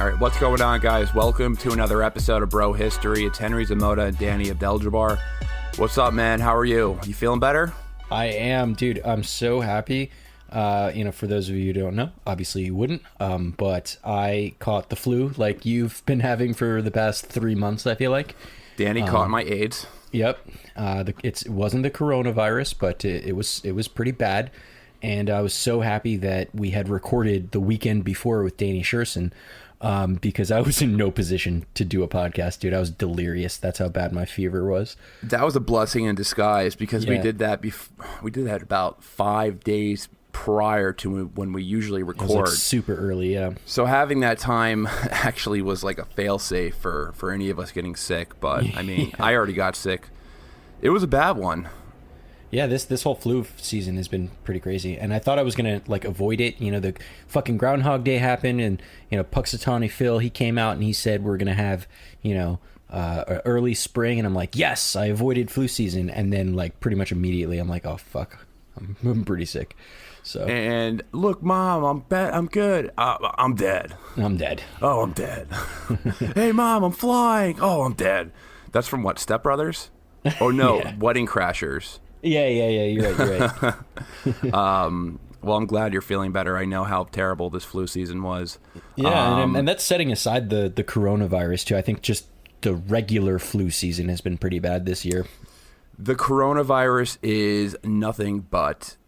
All right, what's going on, guys? Welcome to another episode of Bro History. It's Henry Zamota and Danny Abdel-Jabbar. What's up, man? How are you? You feeling better? I am, dude. I'm so happy. For those of you who don't know, obviously you wouldn't, but I caught the flu like you've been having for the past 3 months, I feel like. Danny caught my AIDS. Yep. It wasn't the coronavirus, but it was pretty bad. And I was so happy that we had recorded the weekend before with Danny Sherson, because I was in no position to do a podcast, dude. I was delirious. That's how bad my fever was. That was a blessing in disguise because we did that about 5 days prior to when we usually record. It was like super early, yeah. So having that time actually was like a fail-safe for any of us getting sick. But I mean, I already got sick. It was a bad one. Yeah, this whole flu season has been pretty crazy, and I thought I was gonna like avoid it. You know, the fucking Groundhog Day happened, and Puxatawny Phil, he came out and he said we're gonna have early spring, and I'm like, yes, I avoided flu season, and then like pretty much immediately I'm like, oh fuck, I'm pretty sick. So and look, Mom, I'm good. I'm dead. I'm dead. Oh, I'm dead. Hey, Mom, I'm flying. Oh, I'm dead. That's from what, Step Brothers? Oh no, yeah. Wedding Crashers. Yeah, you're right. Well, I'm glad you're feeling better. I know how terrible this flu season was. Yeah, and that's setting aside the coronavirus, too. I think just the regular flu season has been pretty bad this year. The coronavirus is nothing but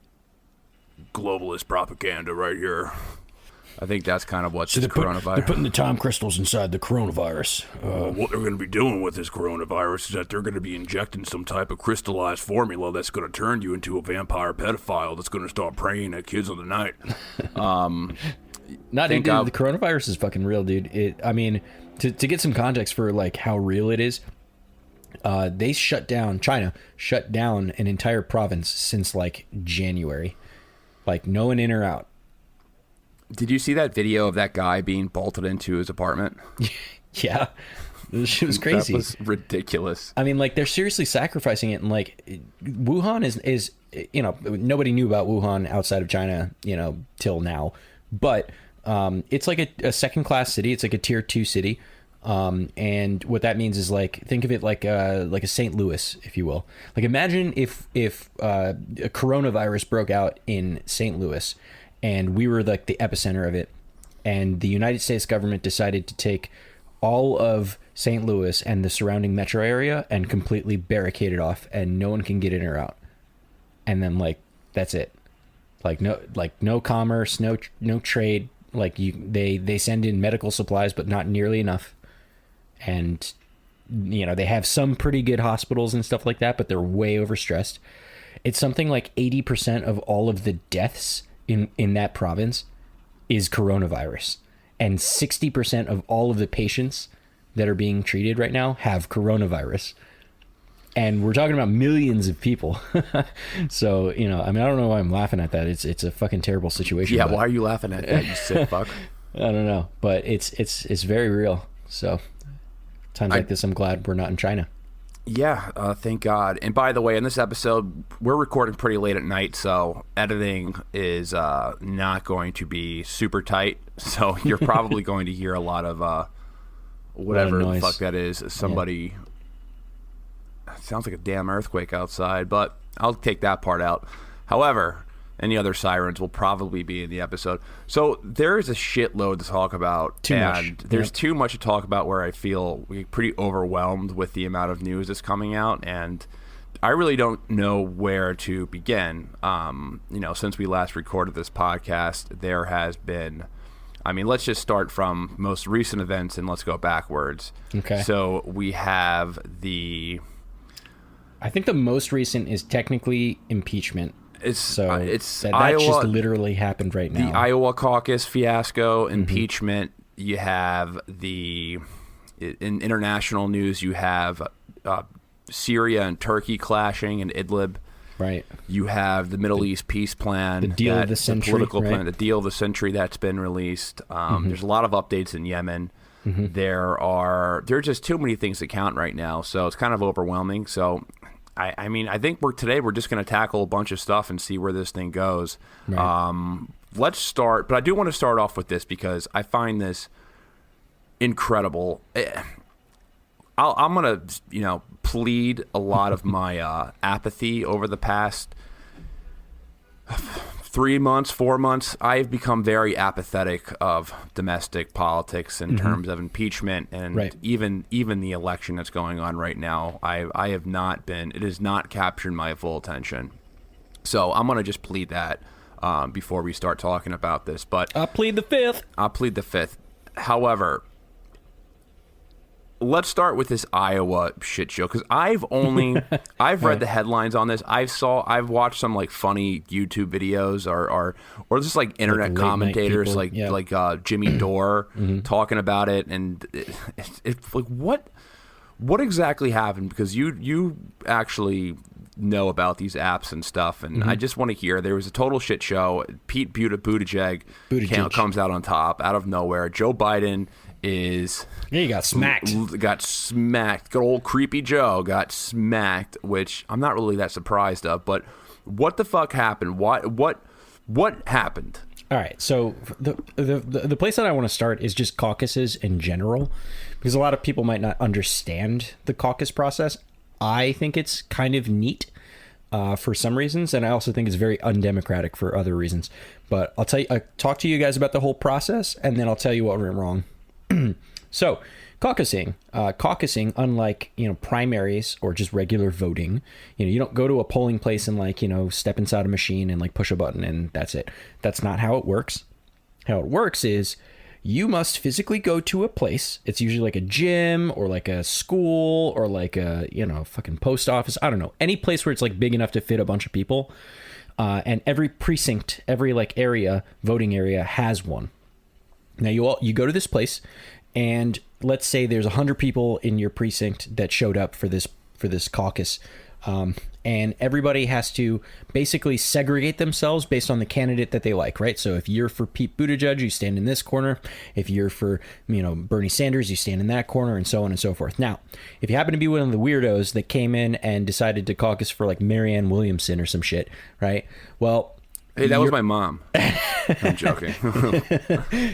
globalist propaganda right here. I think that's kind of what this coronavirus... They're putting the time crystals inside the coronavirus. What they're going to be doing with this coronavirus is that they're going to be injecting some type of crystallized formula that's going to turn you into a vampire pedophile that's going to start preying at kids on the night. The coronavirus is fucking real, dude. To get some context for like how real it is, China shut down an entire province since like January. Like no one in or out. Did you see that video of that guy being bolted into his apartment? Yeah. This shit was crazy. That was ridiculous. I mean, like, they're seriously sacrificing it. And, like, Wuhan is nobody knew about Wuhan outside of China, till now. But it's like a second-class city. It's like a tier 2 city. And what that means is, like, think of it like a St. Louis, if you will. Like, imagine if a coronavirus broke out in St. Louis, and we were like the epicenter of it, and the United States government decided to take all of St. Louis and the surrounding metro area and completely barricade it off, and no one can get in or out. And then like that's it. No commerce, no trade. Like they send in medical supplies, but not nearly enough. And they have some pretty good hospitals and stuff like that, but they're way overstressed. It's something like 80% of all of the deaths in that province is coronavirus, and 60% of all of the patients that are being treated right now have coronavirus, and we're talking about millions of people. So I don't know why I'm laughing at that. It's a fucking terrible situation. Yeah, why are you laughing at that, you sick fuck? I don't know, but it's very real. So times like this, I'm glad we're not in China. Yeah, thank God. And by the way, in this episode, we're recording pretty late at night, so editing is not going to be super tight. So you're probably going to hear a lot of whatever the fuck that is. Somebody... Yeah. It sounds like a damn earthquake outside, but I'll take that part out. However, any other sirens will probably be in the episode. So there is a shitload to talk about. Too much. There's too much to talk about where I feel pretty overwhelmed with the amount of news that's coming out, and I really don't know where to begin. Since we last recorded this podcast, there has been... let's just start from most recent events and let's go backwards. Okay. So we have I think the most recent is technically impeachment. It's that Iowa, just literally happened right now. The Iowa Caucus fiasco, impeachment. You have in international news, you have Syria and Turkey clashing in Idlib. Right. You have the Middle East peace plan, the deal of the century, the political right? plan, the deal of the century that's been released. There's a lot of updates in Yemen. There's just too many things to count right now, so it's kind of overwhelming. So I think we're just going to tackle a bunch of stuff and see where this thing goes. Right. Let's start, but I do want to start off with this because I find this incredible. I'm gonna, plead a lot of my apathy over the past 3 months, 4 months. I've become very apathetic of domestic politics in terms of impeachment and even the election that's going on right now. I have not been. It has not captured my full attention. So I'm gonna just plead that before we start talking about this. But I plead the fifth. However, let's start with this Iowa shit show, because I've read the headlines on this. I've watched some like funny YouTube videos or just like internet commentators people, like Jimmy Dore talking about it, and it's like what exactly happened, because you actually know about these apps and stuff, and I just want to hear. There was a total shit show. Pete Buttigieg comes out on top out of nowhere. Joe Biden is... Yeah, he got smacked. Good old creepy Joe got smacked, which I'm not really that surprised of. But what the fuck happened? What happened? All right, so the place that I want to start is just caucuses in general, because a lot of people might not understand the caucus process. I think it's kind of neat for some reasons, and I also think it's very undemocratic for other reasons. But I'll talk to you guys about the whole process, and then I'll tell you what went wrong. So, caucusing, unlike, primaries or just regular voting, you don't go to a polling place and step inside a machine and push a button and that's it. That's not how it works. How it works is you must physically go to a place. It's usually like a gym or like a school or like a, fucking post office. I don't know. Any place where it's big enough to fit a bunch of people. And every precinct, every voting area has one. Now you go to this place, and let's say there's 100 people in your precinct that showed up for this caucus, and everybody has to basically segregate themselves based on the candidate that they like, right? So if you're for Pete Buttigieg, you stand in this corner. If you're for Bernie Sanders, you stand in that corner, and so on and so forth. Now, if you happen to be one of the weirdos that came in and decided to caucus for Marianne Williamson or some shit, right? Well. Hey, that was my mom. I'm joking.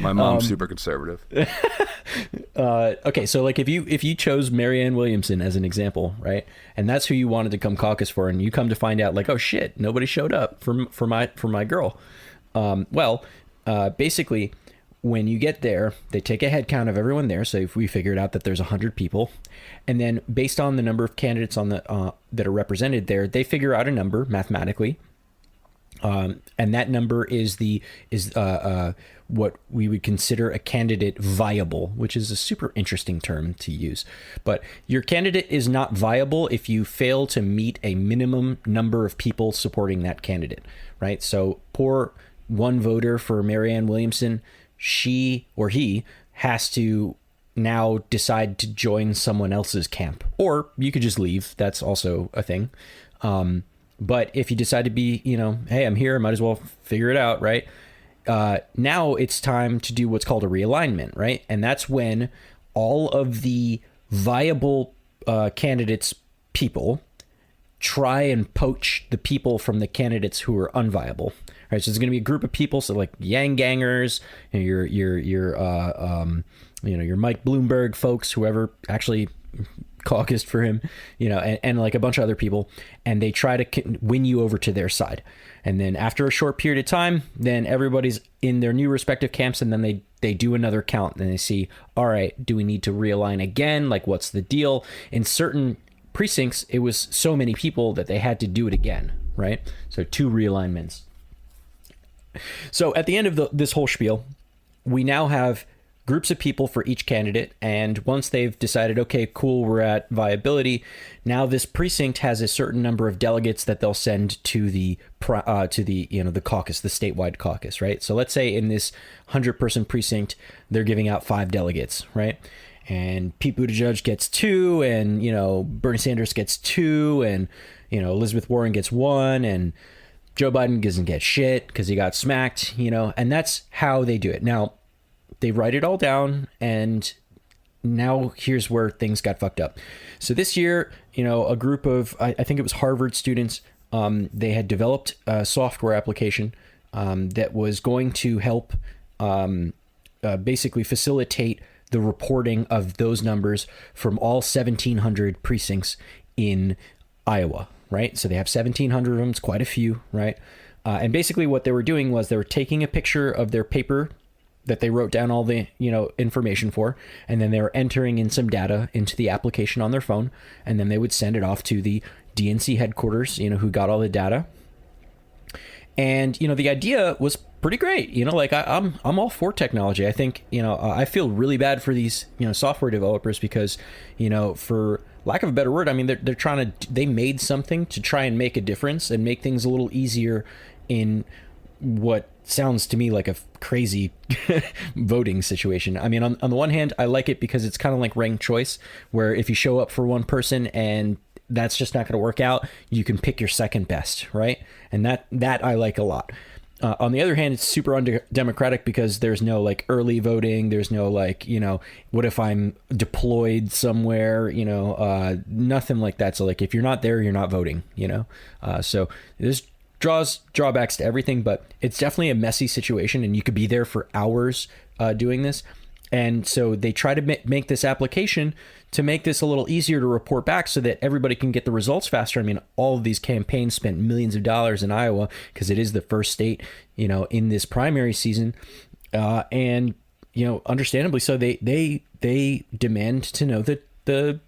My mom's super conservative. Okay, so if you chose Marianne Williamson as an example, right, and that's who you wanted to come caucus for, and you come to find out oh shit, nobody showed up for my girl. Basically, when you get there, they take a head count of everyone there. So if we figured out that there's 100 people, and then based on the number of candidates on the that are represented there, they figure out a number mathematically. And that number is what we would consider a candidate viable, which is a super interesting term to use. But your candidate is not viable if you fail to meet a minimum number of people supporting that candidate, right? So poor one voter for Marianne Williamson, she or he has to now decide to join someone else's camp, or you could just leave. That's also a thing. But if you decide to be, hey, I'm here, I might as well figure it out, right? Now it's time to do what's called a realignment, right? And that's when all of the viable candidates' people try and poach the people from the candidates who are unviable. Right? So there's going to be a group of people, so Yang Gangers, your Mike Bloomberg folks, whoever actually caucused for him, and a bunch of other people, and they try to win you over to their side. And then after a short period of time, then everybody's in their new respective camps, and then they do another count, and they see, all right, do we need to realign again? What's the deal? In certain precincts, it was so many people that they had to do it again, right? So 2 realignments. So at the end of this whole spiel, we now have groups of people for each candidate, and once they've decided, okay, cool, we're at viability, now this precinct has a certain number of delegates that they'll send to the the caucus, the statewide caucus, right? So let's say in this 100-person precinct, they're giving out 5 delegates, right? And Pete Buttigieg gets 2, and Bernie Sanders gets 2, and Elizabeth Warren gets 1, and Joe Biden doesn't get shit because he got smacked, and that's how they do it. Now, they write it all down, and now here's where things got fucked up. So this year, a group of, I think it was Harvard students, they had developed a software application that was going to help basically facilitate the reporting of those numbers from all 1,700 precincts in Iowa, right? So they have 1,700 of them. It's quite a few, right? And basically what they were doing was they were taking a picture of their paper that they wrote down all the, information for, and then they were entering in some data into the application on their phone, and then they would send it off to the DNC headquarters, who got all the data. And, the idea was pretty great. I'm all for technology. I think, I feel really bad for these, software developers because, for lack of a better word, I mean, they made something to try and make a difference and make things a little easier in what sounds to me like a crazy voting situation. I mean, on the one hand, I like it because it's kind of like ranked choice, where if you show up for one person and that's just not going to work out, you can pick your second best, right? And that I like a lot. On the other hand, it's super undemocratic because there's no like early voting. There's no like, what if I'm deployed somewhere, nothing like that. So like, if you're not there, you're not voting, so there's drawbacks to everything, but it's definitely a messy situation, and you could be there for hours doing this. And so they try to make this application to make this a little easier to report back so that everybody can get the results faster. I mean, all of these campaigns spent millions of dollars in Iowa because it is the first state, in this primary season. And, understandably so, they demand to know that the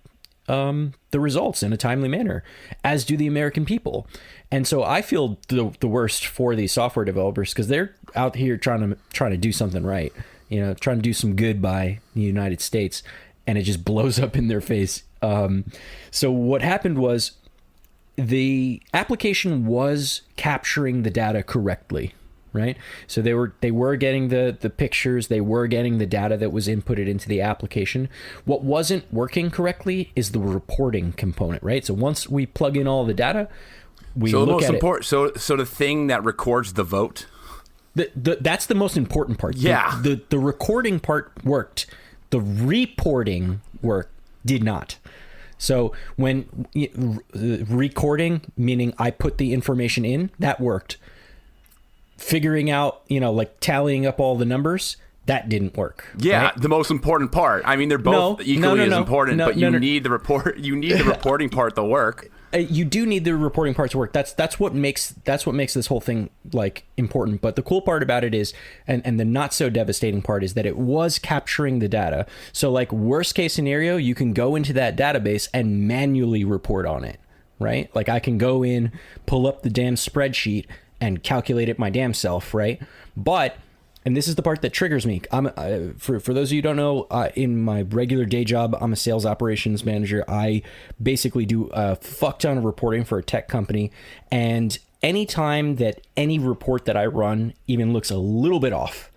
results in a timely manner, as do the American people. And so I feel the worst for these software developers because they're out here trying to do something right, trying to do some good by the United States, and it just blows up in their face. So what happened was the application was capturing the data correctly, right? So they were getting the pictures, they were getting the data that was inputted into the application. What wasn't working correctly is the reporting component, right? So once we plug in all the data, we look at it. So the thing that records the vote. That's the most important part. Yeah. The recording part worked. The reporting work did not. So when recording, meaning I put the information in, that worked. Figuring out, like tallying up all the numbers, that didn't work. Yeah, right? the most important part. I mean, they're both equally as important, but you need the report. You need the reporting part to work. You do need the reporting part to work. That's what makes this whole thing like important. But the cool part about it is, and the not so devastating part is that it was capturing the data. So like worst case scenario, you can go into that database and manually report on it, right? Like I can go in, pull up the damn spreadsheet and calculate it my damn self, right? But, and this is the part that triggers me. For those of you who don't know, in my regular day job, I'm a sales operations manager. I basically do a fuck ton of reporting for a tech company. And anytime that any report that I run even looks a little bit off,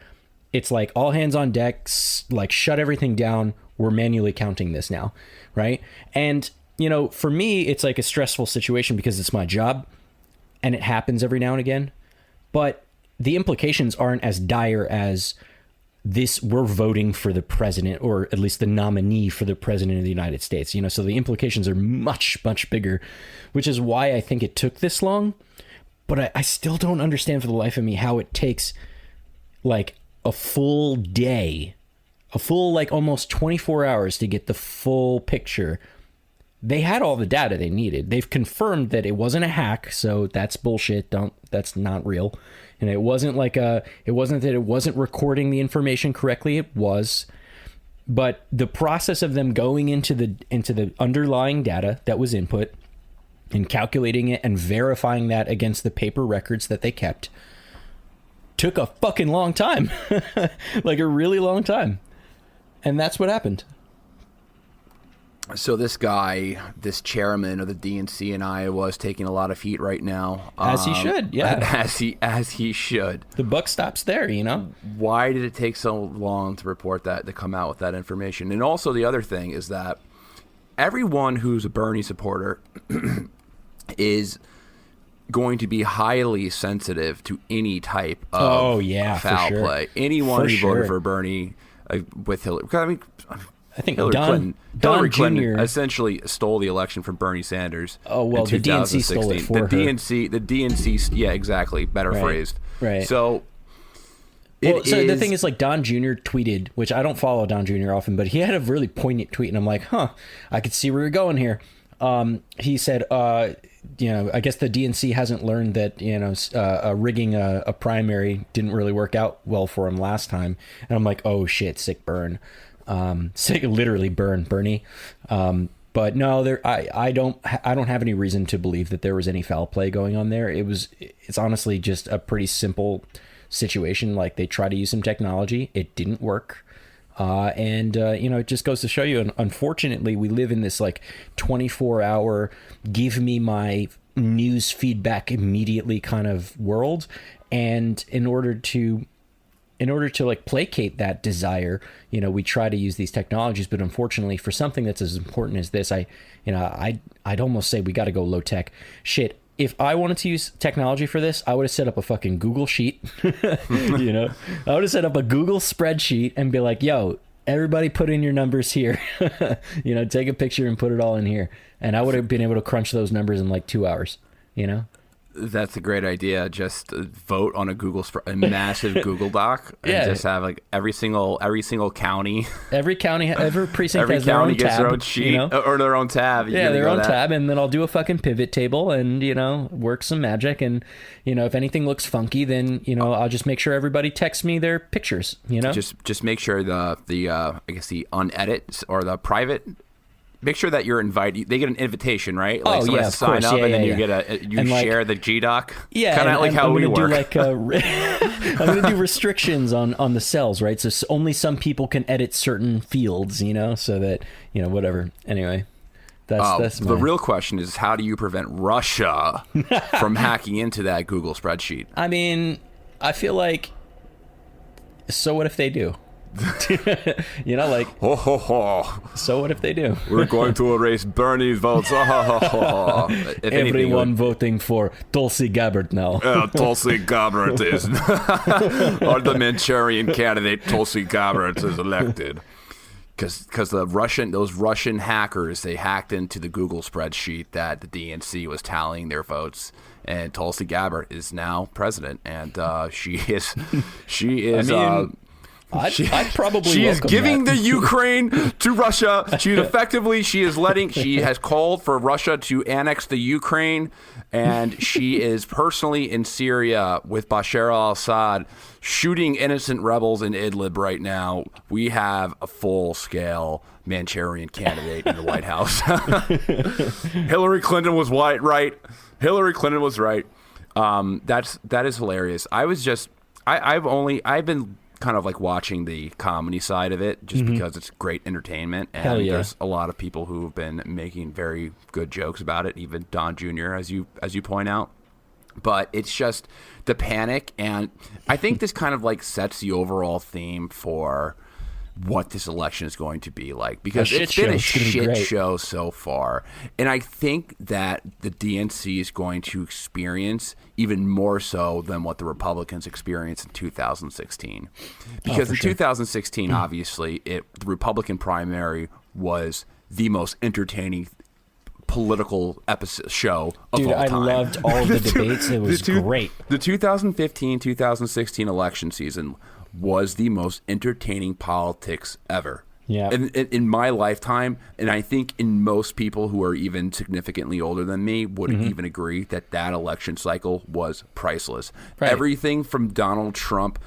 it's like all hands on deck, like shut everything down. We're manually counting this now, right? And, for me, it's like a stressful situation because it's my job and it happens every now and again. But the implications aren't as dire as this. We're voting for the president, or at least the nominee for the president of the United States, so the implications are much, much bigger, which is why I think it took this long. But I still don't understand for the life of me how it takes like a full day, like almost 24 hours to get the full picture. They had all the data they needed. They've confirmed that it wasn't a hack, so that's bullshit. That's not real. And it wasn't that it wasn't recording the information correctly. It was. But the process of them going into the underlying data that was input and calculating it and verifying that against the paper records that they kept took a fucking long time. Like a really long time. And that's what happened. So this guy, this chairman of the DNC in Iowa, is taking a lot of heat right now. As he should, yeah. As he should. The buck stops there, Why did it take so long to report that, to come out with that information? And also the other thing is that everyone who's a Bernie supporter is going to be highly sensitive to any type of foul play. Anyone who voted for Bernie with Hillary. I think Hillary Don Clinton Jr. essentially stole the election from Bernie Sanders. Oh, well, the DNC stole it for her. The DNC, yeah, exactly. Better phrased. Right. So Well, so the thing is, like, Don Jr. tweeted, which I don't follow Don Jr. often, but he had a really poignant tweet, and I'm like, I could see where you're going here. He said, I guess the DNC hasn't learned that, rigging a primary didn't really work out well for him last time. And I'm like, oh shit, sick burn. Sick, literally burn, Bernie. But no, I don't have any reason to believe that there was any foul play going on there. It's honestly just a pretty simple situation. Like, they tried to use some technology, it didn't work. It just goes to show you, and unfortunately we live in this like 24-hour give me my news feedback immediately kind of world. And in order to like placate that desire, we try to use these technologies, but unfortunately for something that's as important as this, I'd almost say we got to go low tech. Shit, if I wanted to use technology for this, I would have set up a fucking Google sheet. I would have set up a Google spreadsheet and be like, yo, everybody put in your numbers here. Take a picture and put it all in here. And I would have been able to crunch those numbers in like 2 hours, That's a great idea. Just vote on a massive Google Doc, and just have like every single county. Every precinct every has county their own gets tab, their own sheet or their own tab. Their own tab, and then I'll do a fucking pivot table and work some magic. And if anything looks funky, then I'll just make sure everybody texts me their pictures. Just make sure the I guess the unedit or the private. Make sure that you're invited. They get an invitation, right? Like someone has to sign up, and then you get you share the GDoc. Yeah, kind of like how we work. I'm going to do restrictions on the cells, right? So only some people can edit certain fields, so that whatever. Anyway, that's the real question is, how do you prevent Russia from hacking into that Google spreadsheet? I mean, I feel like. So what if they do? Ho ho ho. So what if they do? We're going to erase Bernie's votes. Everyone voting for Tulsi Gabbard now. Tulsi Gabbard is, or the Manchurian candidate Tulsi Gabbard is elected. Because those Russian hackers, they hacked into the Google spreadsheet that the DNC was tallying their votes, and Tulsi Gabbard is now president, and she is. I'd probably. She is giving that. the Ukraine to Russia. She has called for Russia to annex the Ukraine, and she is personally in Syria with Bashar al-Assad, shooting innocent rebels in Idlib right now. We have a full-scale Manchurian candidate in the White House. Hillary Clinton was right. Hillary Clinton was right. That is hilarious. I've been kind of like watching the comedy side of it just because it's great entertainment, and there's a lot of people who have been making very good jokes about it, even Don Jr. as you point out. But it's just the panic, and I think this kind of like sets the overall theme for what this election is going to be like, because it's been a shit show so far, and I think that the DNC is going to experience even more so than what the Republicans experienced in 2016, because in 2016 obviously the Republican primary was the most entertaining political show of all time. I loved all the debates. It was great. The 2015-2016 election season was the most entertaining politics ever. Yeah. In my lifetime, and I think in most people who are even significantly older than me would even agree that election cycle was priceless. Right. Everything from Donald Trump,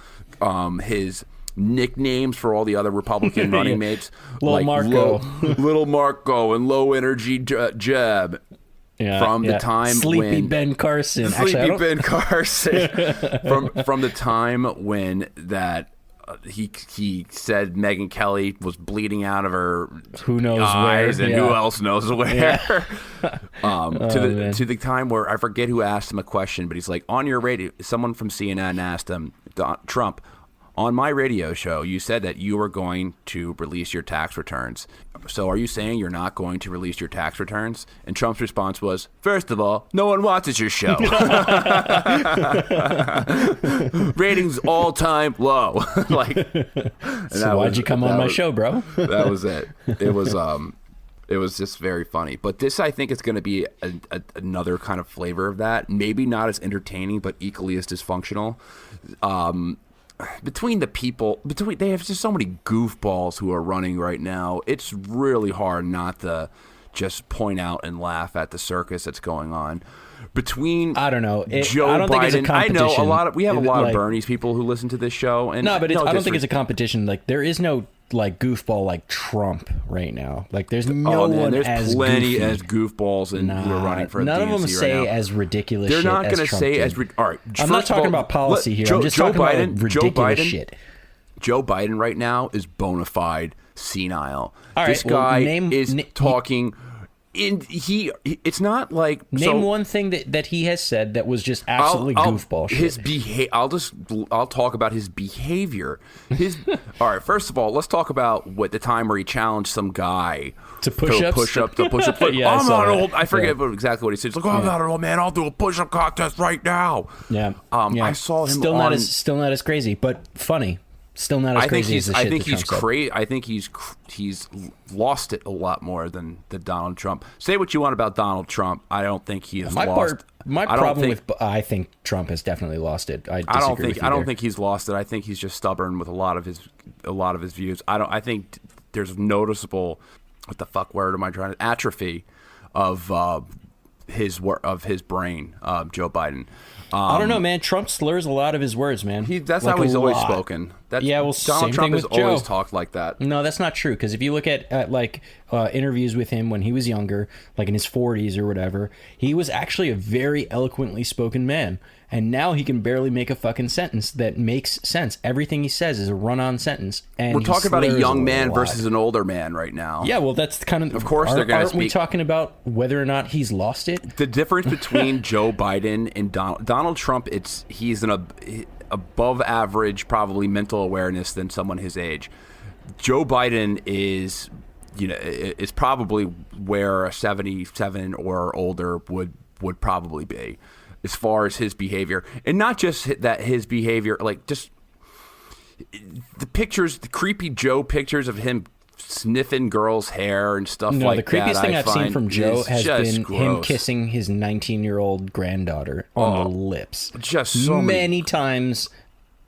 his nicknames for all the other Republican running mates, Little Marco, Little Marco, and Low Energy Jeb. Yeah, from the time Sleepy when Ben Carson. Ben Carson from the time when that he said Megyn Kelly was bleeding out of her who knows eyes where, and who else knows where. To the time where I forget who asked him a question, but he's like, on your radio, someone from CNN asked him, Trump, on my radio show, you said that you were going to release your tax returns. So are you saying you're not going to release your tax returns? And Trump's response was, first of all, no one watches your show. Ratings all time low. So why'd you come on my show, bro? That was it. It was just very funny. But this, I think, is going to be another kind of flavor of that. Maybe not as entertaining, but equally as dysfunctional. between the people, they have just so many goofballs who are running right now. It's really hard not to just point out and laugh at the circus that's going on. Between I don't know. Joe I don't Biden, think it's a competition. I know we have a lot like, of Bernie's people who listen to this show. And no, but I don't think it's a competition. Like there is no like goofball like Trump right now. Like there's no one there's as plenty goofy. as goofballs and who are running for none the of them DNC say right now. as ridiculous. They're shit not going to say as all right. I'm not talking about policy here. I'm just talking about ridiculous shit. Joe Biden right now is bona fide senile. All this right, well, guy is talking. It's not like name one thing that he has said that was just absolutely goofball shit. I'll talk about his behavior. All right. First of all, let's talk about what the time where he challenged some guy to push up. Yeah, I'm not old. I forget exactly what he said. He's like, I'm not an old man. I'll do a push-up contest right now. Yeah. I saw him still not as crazy, but funny. Still not as crazy as the shit I think that he's Trump crazy. I think he's lost it a lot more than Donald Trump. Say what you want about Donald Trump. I don't think he has lost. I think Trump has definitely lost it. I don't think he's lost it. I think he's just stubborn with a lot of his views. I think there's noticeable atrophy of his brain, Joe Biden. I don't know, man. Trump slurs a lot of his words, man. That's like how he's always spoken. Donald Trump has always talked like that. No, that's not true. Because if you look at interviews with him when he was younger, like in his 40s or whatever, he was actually a very eloquently spoken man. And now he can barely make a fucking sentence that makes sense. Everything he says is a run-on sentence. And we're talking about a young man versus an older man right now. Yeah, well, that's kind of... Of course they're going to speak... Aren't we talking about whether or not he's lost it? The difference between Joe Biden and Donald Trump, he's an above average, probably mental awareness than someone his age. Joe Biden is probably where a 77 or older would probably be, as far as his behavior. And not just that, his behavior, like just the creepy Joe pictures of him sniffing girls' hair and stuff like that. The creepiest thing I've seen from Joe has been gross. Him kissing his 19-year-old granddaughter on the lips. Just so many times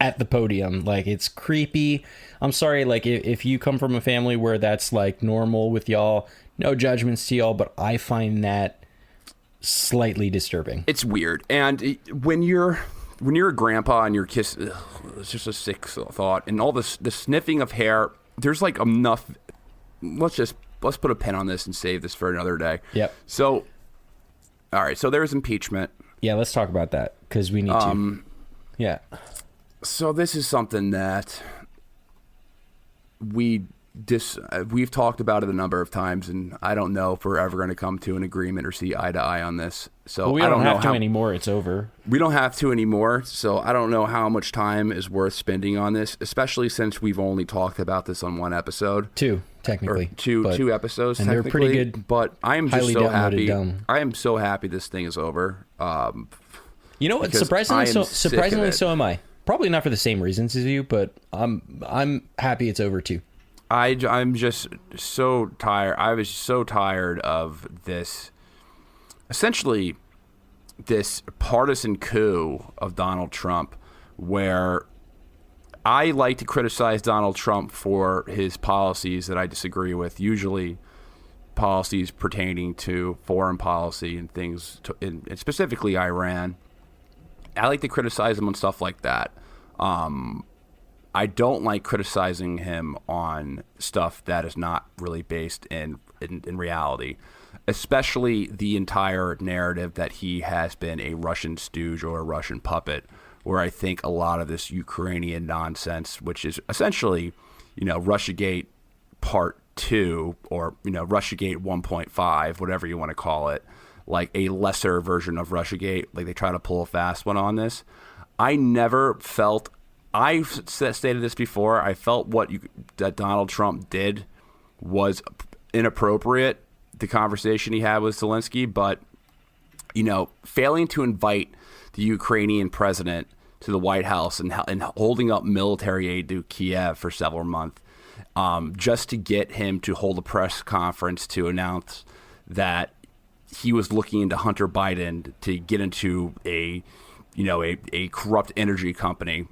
at the podium. Like, it's creepy. I'm sorry, like, if you come from a family where that's, like, normal with y'all, no judgments to y'all, but I find that slightly disturbing. It's weird. And when you're a grandpa and you're kissing, it's just a sick thought. And all the sniffing of hair, there's like enough. Let's put a pin on this and save this for another day. Yep. So, all right. So there's impeachment. Yeah, let's talk about that because we need to. Yeah. So this is something that we've talked about it a number of times, and I don't know if we're ever going to come to an agreement or see eye to eye on this. So we don't have to anymore. It's over. We don't have to anymore. So I don't know how much time is worth spending on this, especially since we've only talked about this on one episode. Two, technically. Two episodes, and they're pretty good. But I am just so happy. I am so happy this thing is over. You know what? Surprisingly so am I. Probably not for the same reasons as you, but I'm happy it's over too. I'm just so tired. I was so tired of this, essentially, this partisan coup of Donald Trump, where I like to criticize Donald Trump for his policies that I disagree with, usually policies pertaining to foreign policy and things, and specifically Iran. I like to criticize him on stuff like that. I don't like criticizing him on stuff that is not really based in reality, especially the entire narrative that he has been a Russian stooge or a Russian puppet, where I think a lot of this Ukrainian nonsense, which is essentially, Russiagate Part 2 or, Russiagate 1.5, whatever you want to call it, like a lesser version of Russiagate, like they try to pull a fast one on this. I never felt... I've stated this before. I felt that Donald Trump did was inappropriate, the conversation he had with Zelensky, but, failing to invite the Ukrainian president to the White House and holding up military aid to Kiev for several months, just to get him to hold a press conference to announce that he was looking into Hunter Biden to get into a corrupt energy company.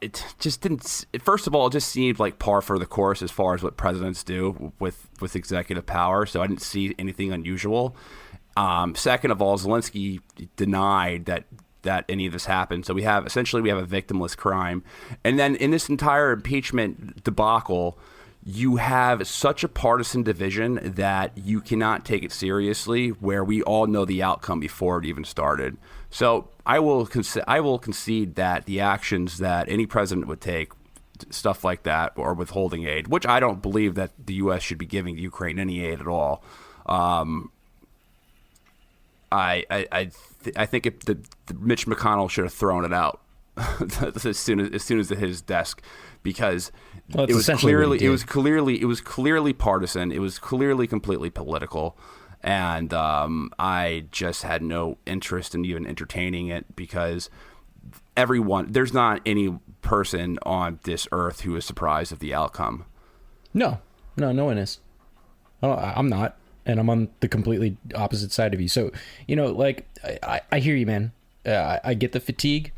it just didn't. First of all, it just seemed like par for the course as far as what presidents do with executive power. So I didn't see anything unusual. Second of all, Zelensky denied that any of this happened. So we have a victimless crime. And then in this entire impeachment debacle, you have such a partisan division that you cannot take it seriously, where we all know the outcome before it even started. So I will concede that the actions that any president would take, stuff like that, or withholding aid, which I don't believe that the U.S. should be giving Ukraine any aid at all. I think the Mitch McConnell should have thrown it out as soon as it hit his desk, because it was clearly partisan. It was clearly completely political, and I just had no interest in even entertaining it, because there's not any person on this earth who is surprised at the outcome. No one is. I'm not. And I'm on the completely opposite side of you. So, like, I hear you, man. I get the fatigue.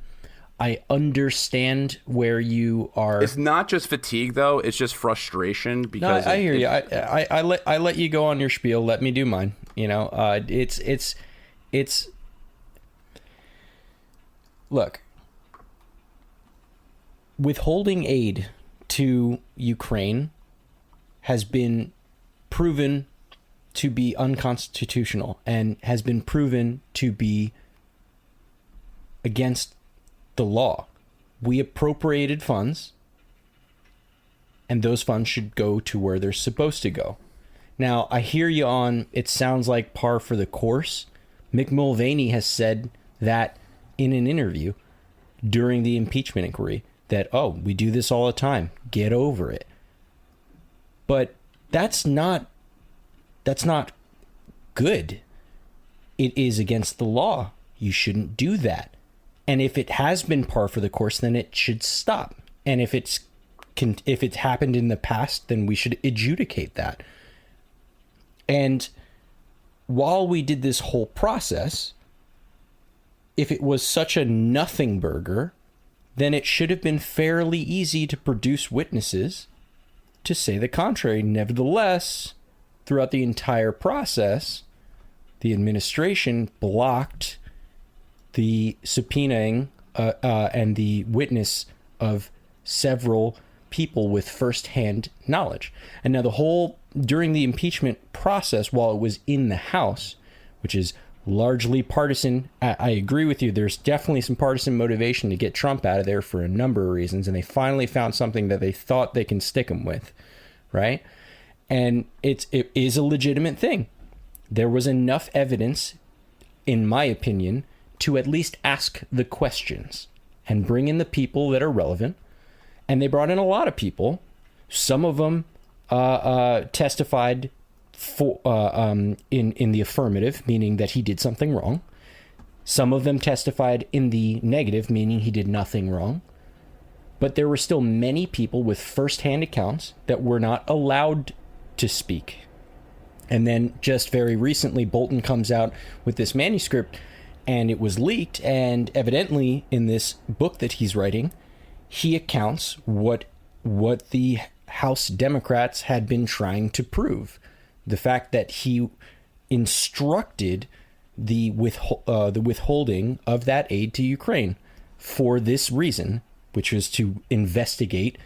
I understand where you are. It's not just fatigue, though. It's just frustration. Because I hear you. I let you go on your spiel. Let me do mine. It's look, withholding aid to Ukraine has been proven to be unconstitutional and has been proven to be against the law. We appropriated funds, and those funds should go to where they're supposed to go. Now, I hear you on, it sounds like par for the course. Mick Mulvaney has said that in an interview during the impeachment inquiry, that, we do this all the time. Get over it. But that's not good. It is against the law. You shouldn't do that. And if it has been par for the course, then it should stop. And if it's happened in the past, then we should adjudicate that. And while we did this whole process, if it was such a nothing burger, then it should have been fairly easy to produce witnesses to say the contrary. Nevertheless, throughout the entire process, the administration blocked the subpoenaing and the witness of several people with firsthand knowledge. And now during the impeachment process, while it was in the House, which is largely partisan, I agree with you, there's definitely some partisan motivation to get Trump out of there for a number of reasons, and they finally found something that they thought they can stick him with, right? And it is a legitimate thing. There was enough evidence, in my opinion, to at least ask the questions and bring in the people that are relevant. And they brought in a lot of people. Some of them testified for in the affirmative, meaning that he did something wrong. Some of them testified in the negative, meaning he did nothing wrong. But there were still many people with firsthand accounts that were not allowed to speak. And then just very recently, Bolton comes out with this manuscript, and it was leaked, and evidently in this book that he's writing, he accounts what the House Democrats had been trying to prove. The fact that he instructed the withholding of that aid to Ukraine for this reason, which was to investigate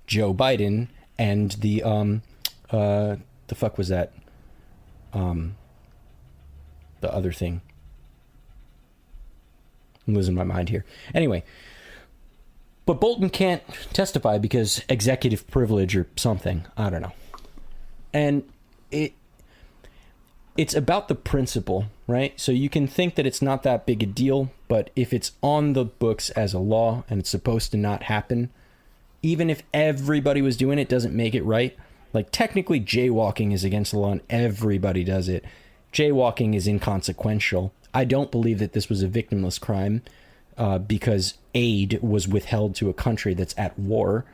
Joe Biden and the fuck was that? The other thing. I'm losing my mind here. Anyway, but Bolton can't testify because executive privilege or something. I don't know. And it's about the principle, right? So you can think that it's not that big a deal, but if it's on the books as a law and it's supposed to not happen, even if everybody was doing it, doesn't make it right. Like, technically, jaywalking is against the law and everybody does it. Jaywalking is inconsequential. I don't believe that this was a victimless crime because aid was withheld to a country that's at war.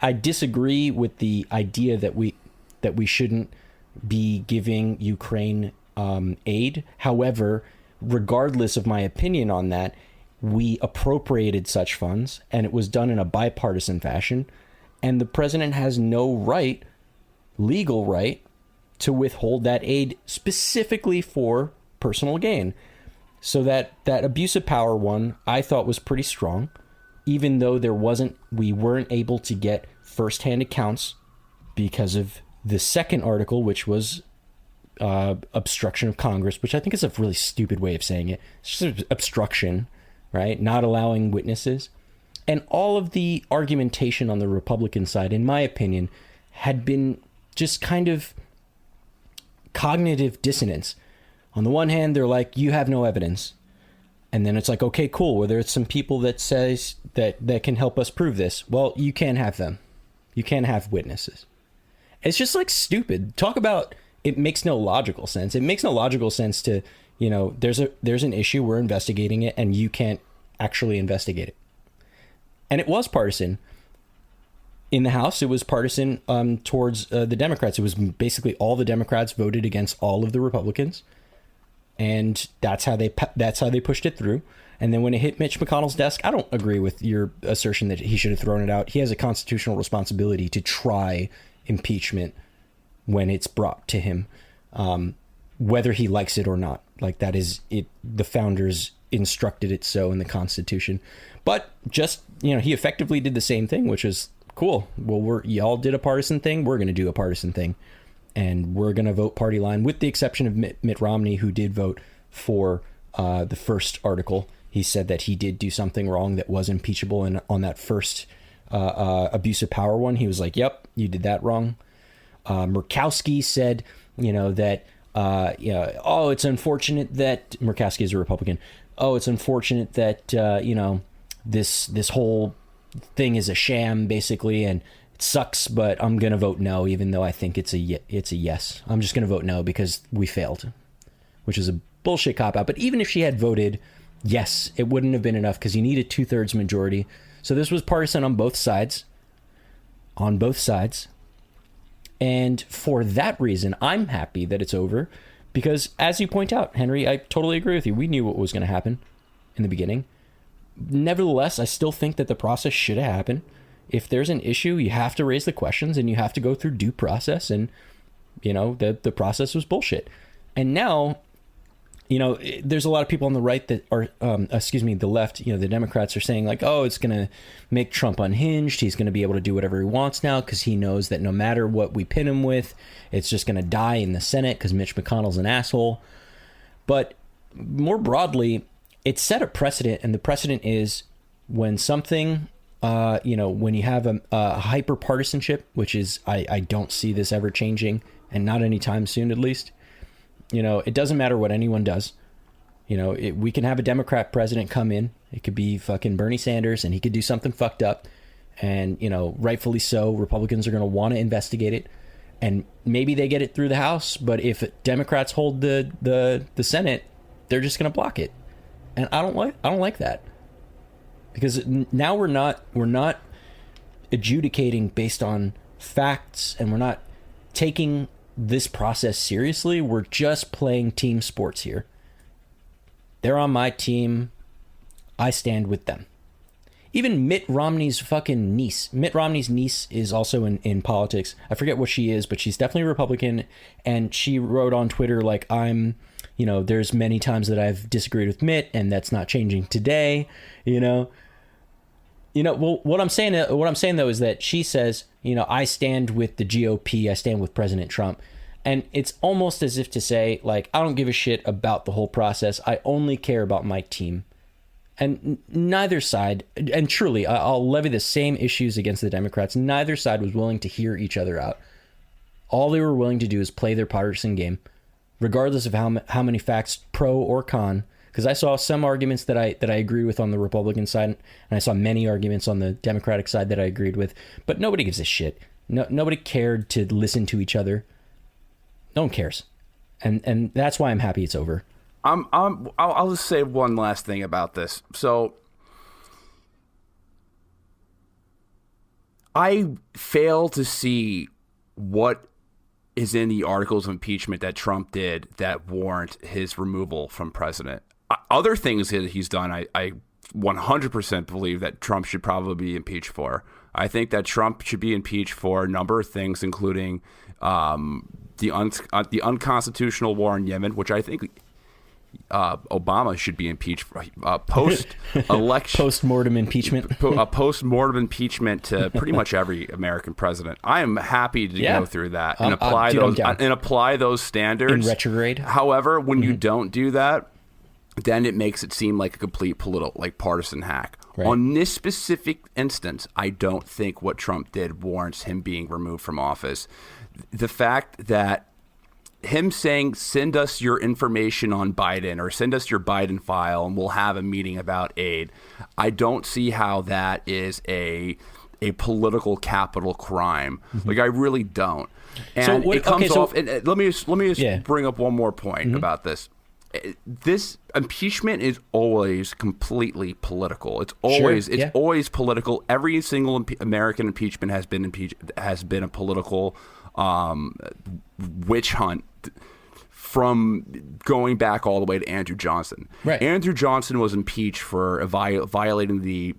I disagree with the idea that we shouldn't be giving Ukraine aid. However, regardless of my opinion on that, we appropriated such funds, and it was done in a bipartisan fashion, and the president has no right, legal right, to withhold that aid specifically for personal gain. So that abuse of power one, I thought was pretty strong, even though we weren't able to get firsthand accounts because of the second article, which was obstruction of Congress, which I think is a really stupid way of saying it. It's just obstruction, right? Not allowing witnesses. And all of the argumentation on the Republican side, in my opinion, had been just kind of cognitive dissonance. On the one hand, they're like, you have no evidence. And then it's like, okay, cool. Well, there's some people that says that can help us prove this. Well, you can't have them. You can't have witnesses. It's just like stupid. Talk about, it makes no logical sense. It makes no logical sense to, there's an issue, we're investigating it, and you can't actually investigate it. And it was partisan. In the House, it was partisan towards the Democrats. It was basically all the Democrats voted against all of the Republicans, and that's how they pushed it through. And then when it hit Mitch McConnell's desk, I don't agree with your assertion that he should have thrown it out. He has a constitutional responsibility to try impeachment when it's brought to him, whether he likes it or not. Like, that is it. The founders instructed it so in the Constitution. But just, he effectively did the same thing, which is cool. Well, y'all did a partisan thing. We're going to do a partisan thing. And we're going to vote party line, with the exception of Mitt Romney, who did vote for the first article. He said that he did do something wrong that was impeachable. And on that first abuse of power one, he was like, yep, you did that wrong. Murkowski said, that, it's unfortunate that Murkowski is a Republican. Oh, it's unfortunate that, this whole thing is a sham, basically, and it sucks, but I'm going to vote no, even though I think it's a yes. I'm just going to vote no because we failed, which is a bullshit cop-out. But even if she had voted yes, it wouldn't have been enough because you need a 2/3 majority. So this was partisan on both sides. And for that reason, I'm happy that it's over because, as you point out, Henry, I totally agree with you. We knew what was going to happen in the beginning. Nevertheless, I still think that the process should have happened. If there's an issue, you have to raise the questions and you have to go through due process. And, the process was bullshit. And now, there's a lot of people on the right that are, the left, the Democrats are saying like, oh, it's going to make Trump unhinged. He's going to be able to do whatever he wants now because he knows that no matter what we pin him with, it's just going to die in the Senate because Mitch McConnell's an asshole. But more broadly, it set a precedent, and the precedent is when something, when you have a hyper partisanship, which is, I don't see this ever changing, and not anytime soon, at least. It doesn't matter what anyone does. We can have a Democrat president come in. It could be fucking Bernie Sanders, and he could do something fucked up. And, rightfully so, Republicans are going to want to investigate it. And maybe they get it through the House, but if Democrats hold the Senate, they're just going to block it. And I don't like that. Because now we're not adjudicating based on facts, and we're not taking this process seriously. We're just playing team sports here. They're on my team. I stand with them. Even Mitt Romney's fucking niece. Mitt Romney's niece is also in politics. I forget what she is, but she's definitely a Republican. And she wrote on Twitter like, there's many times that I've disagreed with Mitt, and that's not changing today. Well, what I'm saying though is that she says, I stand with the GOP, I stand with President Trump. And it's almost as if to say, like, I don't give a shit about the whole process. I only care about my team. And neither side, and truly, I'll levy the same issues against the Democrats. Neither side was willing to hear each other out. All they were willing to do is play their partisan game, regardless of how many facts, pro or con. Because I saw some arguments that I agreed with on the Republican side, and I saw many arguments on the Democratic side that I agreed with. But nobody gives a shit. Nobody cared to listen to each other. No one cares, and that's why I'm happy it's over. I'll just say one last thing about this. So I fail to see what is in the articles of impeachment that Trump did that warrant his removal from president. Other things that he's done, I 100% believe that Trump should probably be impeached for. I think that Trump should be impeached for a number of things, including the unconstitutional war in Yemen, which I think Obama should be impeached for post-election. Post-mortem impeachment. A post-mortem impeachment to pretty much every American president. I am happy to go through that and apply those standards. In retrograde. However, when you don't do that, then it makes it seem like a complete partisan hack. Right. On this specific instance, I don't think what Trump did warrants him being removed from office. The fact that him saying, send us your information on Biden or send us your Biden file and we'll have a meeting about aid, I don't see how that is a political capital crime. Like, I really don't. And it comes off. And let me just bring up one more point about this. This impeachment is always completely political. It's always political. Every single American impeachment has been a political witch hunt from going back all the way to Andrew Johnson. Right. Andrew Johnson was impeached for violating the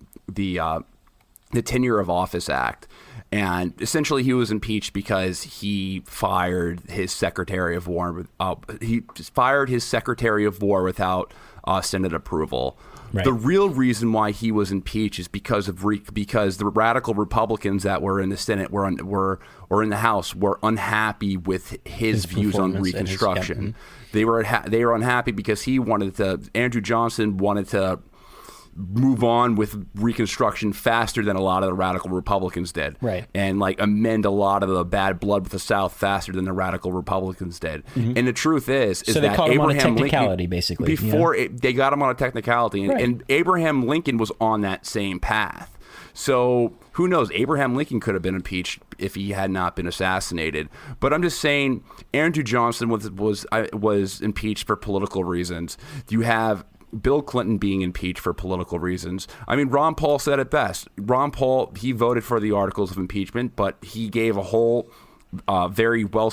Tenure of Office Act. And essentially, he was impeached because he fired his Secretary of War. He fired his Secretary of War without Senate approval. Right. The real reason why he was impeached is because the radical Republicans that were in the Senate or in the House were unhappy with his views on Reconstruction. They were unhappy because Andrew Johnson wanted to move on with Reconstruction faster than a lot of the radical Republicans did. Right. And amend a lot of the bad blood with the South faster than the radical Republicans did. And the truth is so that caught him on a Abraham technicality, Lincoln, basically. They got him on a technicality. And Abraham Lincoln was on that same path. So who knows? Abraham Lincoln could have been impeached if he had not been assassinated. But I'm just saying, Andrew Johnson was impeached for political reasons. You have Bill Clinton being impeached for political reasons. I mean, Ron Paul said it best. Ron Paul, he voted for the articles of impeachment, but he gave a whole very well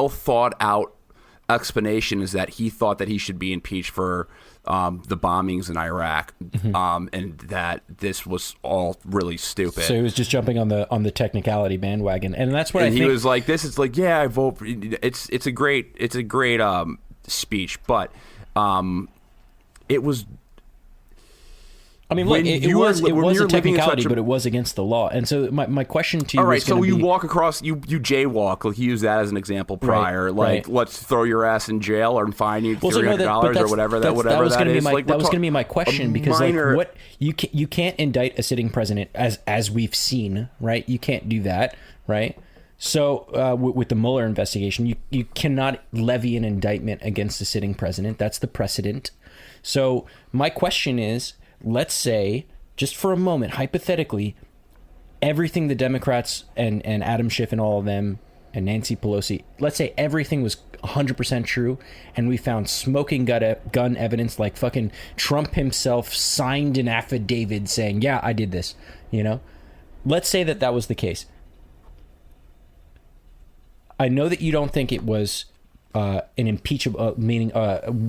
thought out explanation is that he thought that he should be impeached for the bombings in Iraq, and that this was all really stupid. So he was just jumping on the technicality bandwagon, and that's what I think. He was like, "This is I vote." It's a great speech, but it was. I mean, look, it was a technicality, but it was against the law. And so my question to you all right, so you walk across, you jaywalk, like you used that as an example prior, let's throw your ass in jail or fine you $300 or whatever that is. That was going to be my question, because what you can't indict a sitting president as we've seen, right? You can't do that, right? So with the Mueller investigation, you cannot levy an indictment against a sitting president. That's the precedent. So my question is, let's say, just for a moment, hypothetically, everything the Democrats and Adam Schiff and all of them and Nancy Pelosi, let's say everything was 100% true, and we found smoking gun evidence, like fucking Trump himself signed an affidavit saying, yeah, I did this, Let's say that was the case. I know that you don't think it was an impeachable, meaning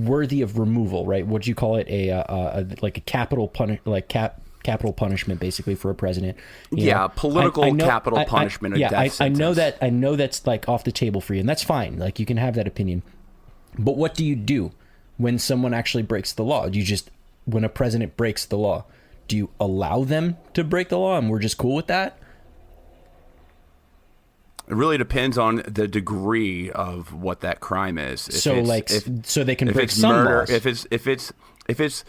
worthy of removal, right? What do you call it? A capital capital punishment, basically, for a president. Political capital punishment. I know that. I know that's off the table for you, and that's fine. You can have that opinion. But what do you do when someone actually breaks the law? Do you when a president breaks the law, do you allow them to break the law, and we're just cool with that? It really depends on the degree of what that crime is. So they can break some murder, laws. If it's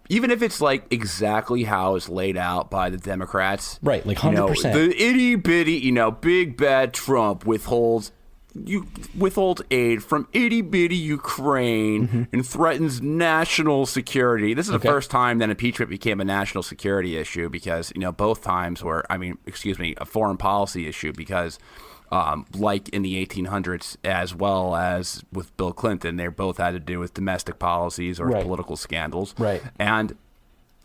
even if it's exactly how it's laid out by the Democrats, right? 100%. The itty bitty, big bad Trump withholds aid from itty bitty Ukraine and threatens national security. This is the first time that impeachment became a national security issue, because both times were, a foreign policy issue, because like in the 1800s, as well as with Bill Clinton, they both had to do with domestic policies or political scandals. Right. And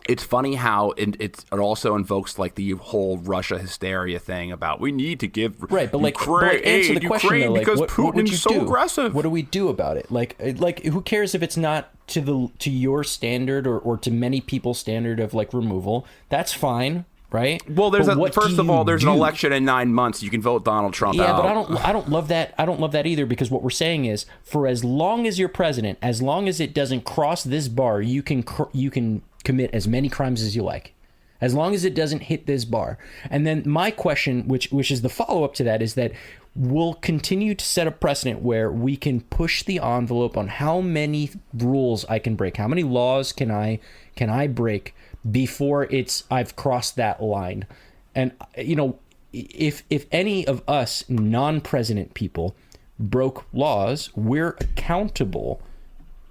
it's funny how it also invokes like the whole Russia hysteria thing about we need to give right, but Ukraine, answer the question though, like, because what Putin would you is so do? aggressive. What do we do about it? Like who cares if it's not to your standard or to many people's standard of like removal? That's fine. Right. Well, there's first of all, there's do? an election in 9 months. You can vote Donald Trump out. Yeah, but I don't love that. I don't love that either, because what we're saying is, for as long as you're president, as long as it doesn't cross this bar, you can commit as many crimes as you like, as long as it doesn't hit this bar. And then my question, which is the follow up to that, is that we'll continue to set a precedent where we can push the envelope on how many rules I can break, how many laws can I break before I've crossed that line. And you know, if any of us non-president people broke laws, we're accountable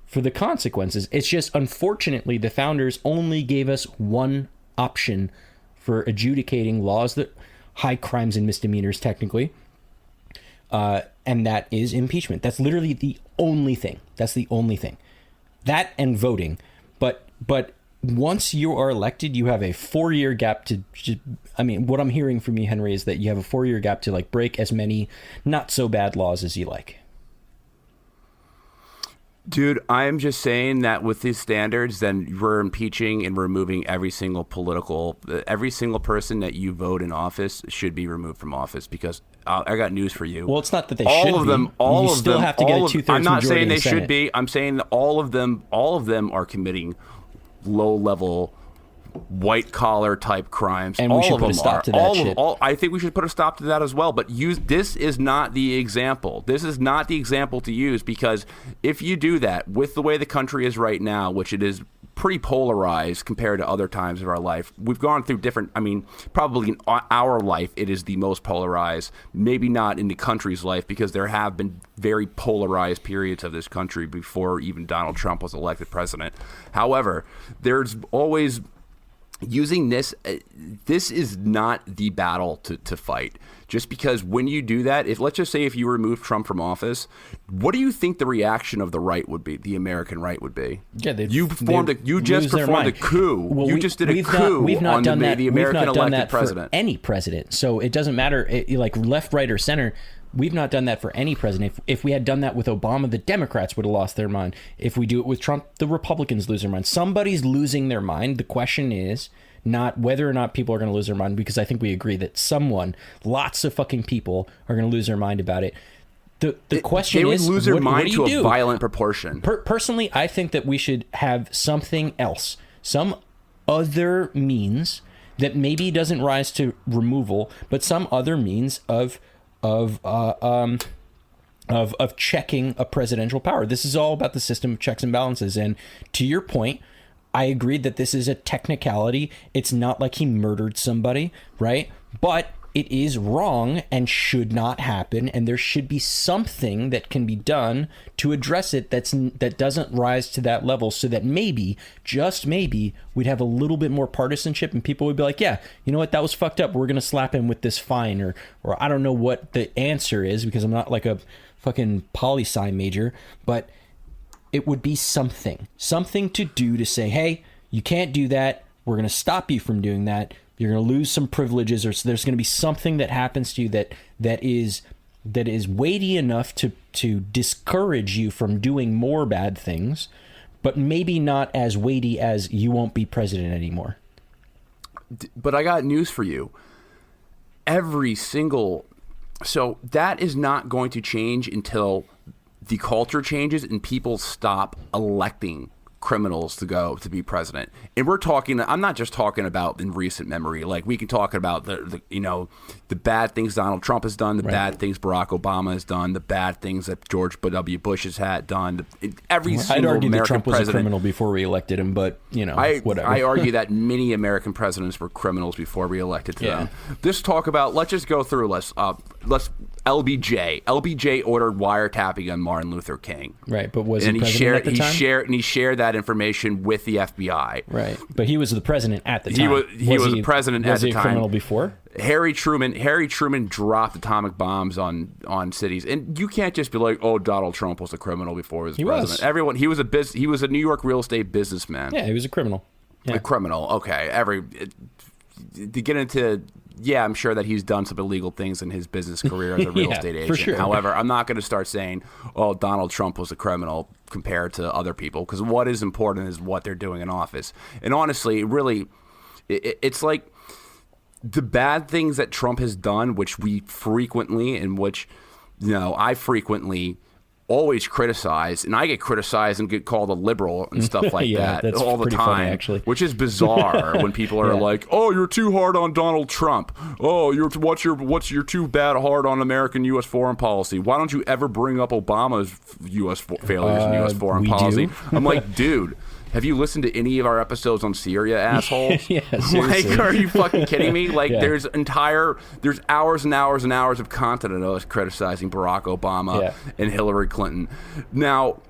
for the consequences. It's just, unfortunately, the founders only gave us one option for adjudicating laws, that high crimes and misdemeanors technically, and that is impeachment. That's literally the only thing. That's the only thing. That and voting. But once you are elected, you have a 4-year gap to, I mean, what I'm hearing from you, Henry, is that you have a 4-year gap to like break as many not so bad laws as you like. Dude, I'm just saying that with these standards, then we're impeaching and removing every single person that you vote in office should be removed from office, because I got news for you. Well, it's not that they should be. All you of still them, have to get a 2/3 I'm not saying majority in they the should Senate. be. I'm saying that all of them are committing low-level, white-collar type crimes. And we should put a stop to that shit. I think we should put a stop to that as well. But this is not the example. This is not the example to use, because if you do that with the way the country is right now, which it is pretty polarized compared to other times of our life. We've gone through different, I mean, probably in our life, it is the most polarized, maybe not in the country's life, because there have been very polarized periods of this country before even Donald Trump was elected president. However, there's always using this is not the battle to fight. Just because when you do that, let's just say if you remove Trump from office, what do you think the reaction of the right would be, the American right would be? Yeah, you just performed a coup. Well, you just did a coup on the American elected president. For any president. So it doesn't matter, like left, right, or center. We've not done that for any president. If we had done that with Obama, the Democrats would have lost their mind. If we do it with Trump, the Republicans lose their mind. Somebody's losing their mind. The question is not whether or not people are going to lose their mind, because I think we agree that lots of fucking people are going to lose their mind about it. The question is, they would lose their mind to a violent proportion. Personally, I think that we should have something else, some other means that maybe doesn't rise to removal, but some other means of checking a presidential power. This is all about the system of checks and balances. And to your point, I agreed that this is a technicality. It's not like he murdered somebody, right? But it is wrong and should not happen, and there should be something that can be done to address it that doesn't rise to that level, so that maybe, just maybe, we'd have a little bit more partisanship and people would be like, yeah, you know what, that was fucked up. We're going to slap him with this fine, or I don't know what the answer is, because I'm not like a fucking poli-sci major, but it would be something to do to say, hey, you can't do that. We're going to stop you from doing that. You're going to lose some privileges, or there's going to be something that happens to you that is weighty enough to discourage you from doing more bad things, but maybe not as weighty as you won't be president anymore. But I got news for you. So that is not going to change until the culture changes and people stop electing criminals to be president. And I'm not just talking about in recent memory. Like, we can talk about the bad things Donald Trump has done, the bad things Barack Obama has done, the bad things that George W. Bush has done. Every single I'd argue American that Trump was president, a criminal before we elected him, but whatever. I argue that many American presidents were criminals before we elected them. Let's talk about. Let's just go through. Let's LBJ. LBJ ordered wiretapping on Martin Luther King. Right, but was he president at the time? He shared that information with the FBI. Right, but he was the president at the time. He was the president at the time. Was he a criminal before? Harry Truman dropped atomic bombs on cities, and you can't just be like, "Oh, Donald Trump was a criminal before he was president." Was. He was a New York real estate businessman. Yeah, he was a criminal. Yeah. A criminal. Okay. To get into, yeah, I'm sure that he's done some illegal things in his business career as a real estate agent. For sure. However, I'm not going to start saying, oh, Donald Trump was a criminal compared to other people, because what is important is what they're doing in office. And honestly, really, it's like the bad things that Trump has done, which we frequently, and which, I frequently always criticize, and I get criticized and get called a liberal and stuff like that all the time, funny, actually. which is bizarre when people are like, "Oh, you're too hard on Donald Trump. Oh, you're too bad hard on American U.S. foreign policy. Why don't you ever bring up Obama's U.S. failures in U.S. foreign policy?" I'm like, dude. Have you listened to any of our episodes on Syria, assholes? Yeah, seriously. Like, are you fucking kidding me? Like, there's hours and hours and hours of content of us criticizing Barack Obama and Hillary Clinton. Now,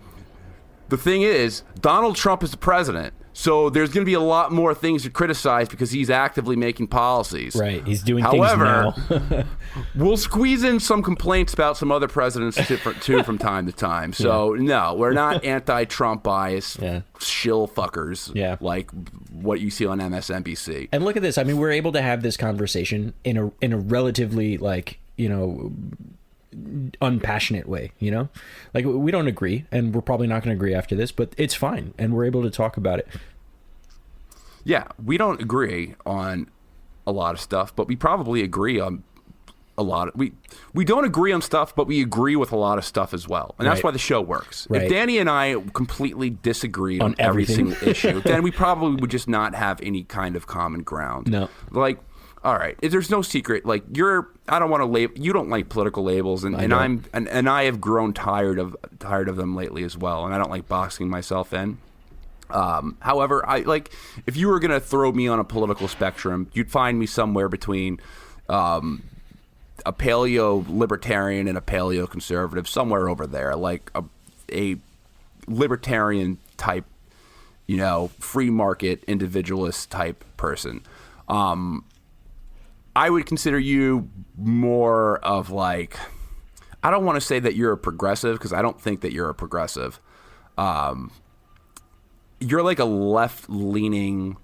the thing is, Donald Trump is the president, so there's going to be a lot more things to criticize because he's actively making policies. Right, he's doing things now. We'll squeeze in some complaints about some other presidents too from time to time. So no, we're not anti-Trump bias shill fuckers like what you see on MSNBC. And look at this. I mean, we're able to have this conversation in a relatively unpassionate way, like we don't agree, and we're probably not going to agree after this, but it's fine, and we're able to talk about it. Yeah, we don't agree on a lot of stuff, but we probably agree on a lot of we don't agree on stuff, but we agree with a lot of stuff as well, and that's why the show works. If Danny and I completely disagreed on every single issue, then we probably would just not have any kind of common ground. No, like, all right, there's no secret. Like, I don't want to label. You don't like political labels, and I have grown tired of them lately as well, and I don't like boxing myself in. However, if you were going to throw me on a political spectrum, you'd find me somewhere between a paleo libertarian and a paleo conservative, somewhere over there, like a libertarian type, free market individualist type person. I would consider you more of I don't want to say that you're a progressive, because I don't think that you're a progressive. You're like a left-leaning,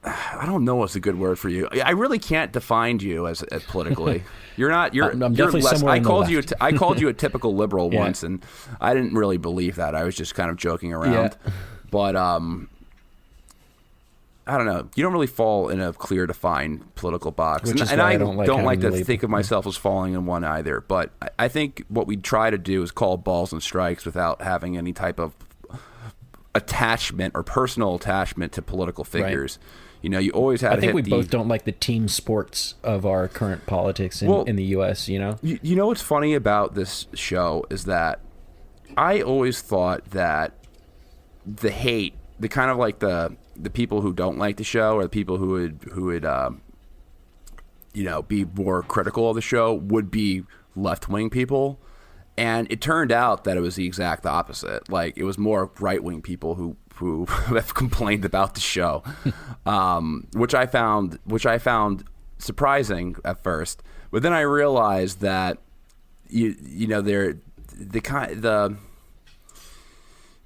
I don't know what's a good word for you. I really can't define you as politically. You're not. I'm definitely less. somewhere I on the called left. I called you a typical liberal once, and I didn't really believe that. I was just kind of joking around. Yeah. But I don't know. You don't really fall in a clear, defined political box, Which is and why I don't like to label. think of myself as falling in one either. But I think what we try to do is call balls and strikes without having any type of attachment or personal attachment to political figures. Right. You always had. I think we both don't like the team sports of our current politics in the U.S. You know what's funny about this show is that I always thought that the hate, the kind of like the people who don't like the show, or the people who would be more critical of the show, would be left-wing people. And it turned out that it was the exact opposite. Like, it was more right-wing people who have complained about the show, which I found surprising at first. But then I realized that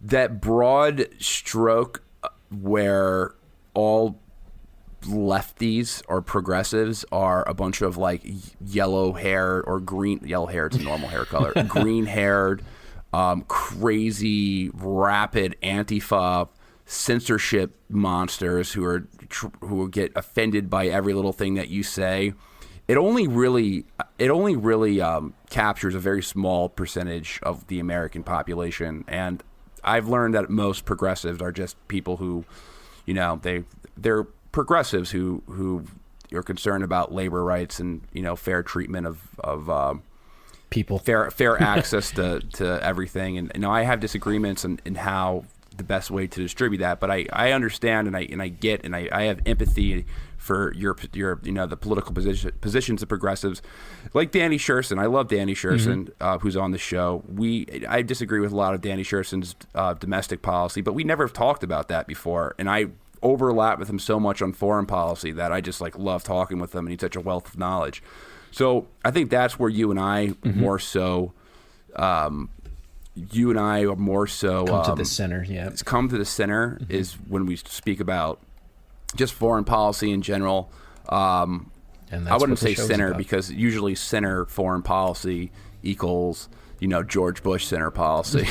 that broad stroke where all lefties or progressives are a bunch of yellow hair or green. Yellow hair, it's a normal hair color. Green haired, crazy, rapid Antifa censorship monsters who get offended by every little thing that you say. It only really captures a very small percentage of the American population, and I've learned that most progressives are just people who, they're progressives who are concerned about labor rights and fair treatment of people, fair access to everything. And I have disagreements in how the best way to distribute that, but I understand and I get and I have empathy for your the political positions of progressives, like Danny Sherson. I love Danny Sherson, who's on the show. I disagree with a lot of Danny Sherson's domestic policy, but we never have talked about that before. And I overlap with him so much on foreign policy that I just love talking with him, and he's such a wealth of knowledge. So I think that's where you and I more so you and I are more so come to the center. Yeah, it's come to the center is when we speak about just foreign policy in general. and that's I wouldn't what the say show's center about. because usually center foreign policy equals George Bush center policy,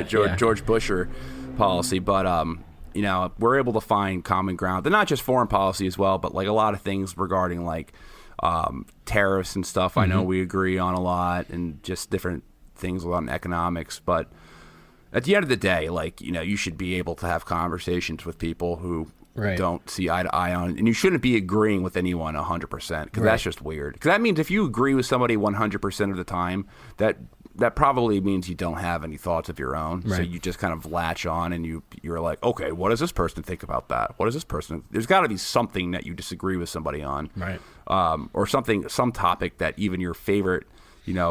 George Busher policy. But we're able to find common ground. They're not just foreign policy as well, but like a lot of things regarding like tariffs and stuff. I know we agree on a lot, and just different things on economics. But at the end of the day, like you should be able to have conversations with people who don't see eye to eye on, and you shouldn't be agreeing with anyone 100% because that's just weird. Because that means if you agree with somebody 100% of the time, that probably means you don't have any thoughts of your own. So you just kind of latch on, and you're like, okay, what does this person think about that? What does this person? There's got to be something that you disagree with somebody on, or some topic that even your favorite,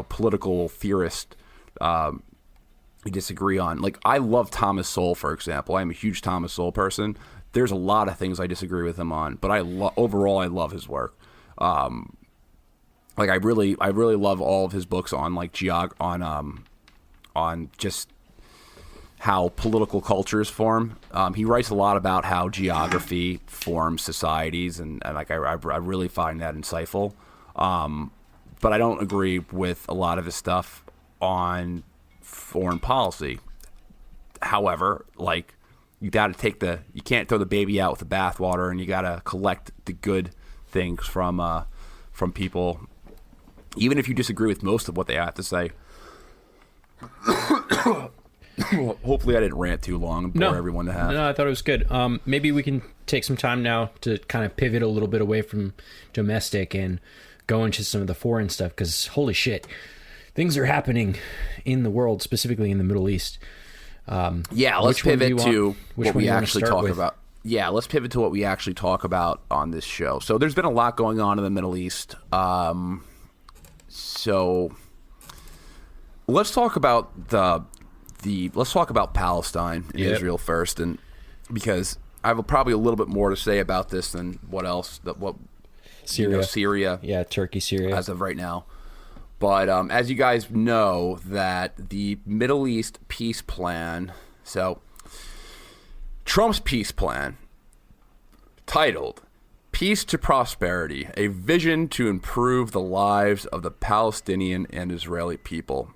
political theorist, you disagree on. Like I love Thomas Sowell, for example. I'm a huge Thomas Sowell person. There's a lot of things I disagree with him on, but overall I love his work. Like I really love all of his books on like on just how political cultures form. He writes a lot about how geography forms societies, and like I really find that insightful. But I don't agree with a lot of his stuff on foreign policy. However, like you can't throw the baby out with the bathwater, and you got to collect the good things from people, even if you disagree with most of what they have to say. Hopefully, I didn't rant too long and bore everyone to have. No, I thought it was good. Maybe we can take some time now to kind of pivot a little bit away from domestic and go into some of the foreign stuff, because holy shit, things are happening in the world, specifically in the Middle East. Let's pivot to what we actually talk with? about. Yeah, let's pivot to what we actually talk about on this show. So there's been a lot going on in the Middle East. So let's talk about let's talk about Palestine and Israel first, and because I have probably a little bit more to say about this than Syria. Yeah, Turkey, Syria. As of right now. But as you guys know, that the Middle East peace plan, so Trump's peace plan, titled Peace to Prosperity, a Vision to Improve the Lives of the Palestinian and Israeli People,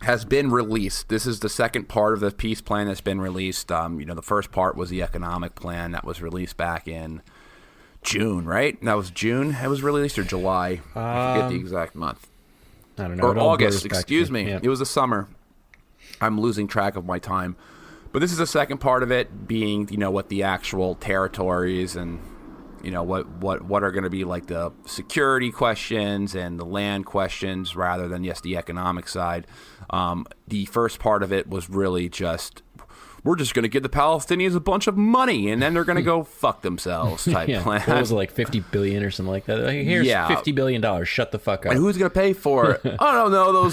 has been released. This is the second part of the peace plan that's been released. The first part was the economic plan that was released back in June, right? That was June it was released, or July? I forget the exact month. I don't know. Or August, excuse me. Yeah. It was the summer. I'm losing track of my time. But this is the second part of it, being, what the actual territories and, what are going to be like the security questions and the land questions rather than just the economic side. The first part of it was really just, we're just going to give the Palestinians a bunch of money and then they're going to go fuck themselves type plan. What was it, like $50 billion or something like that? Like, here's $50 billion. Shut the fuck up. And who's going to pay for it? I don't know.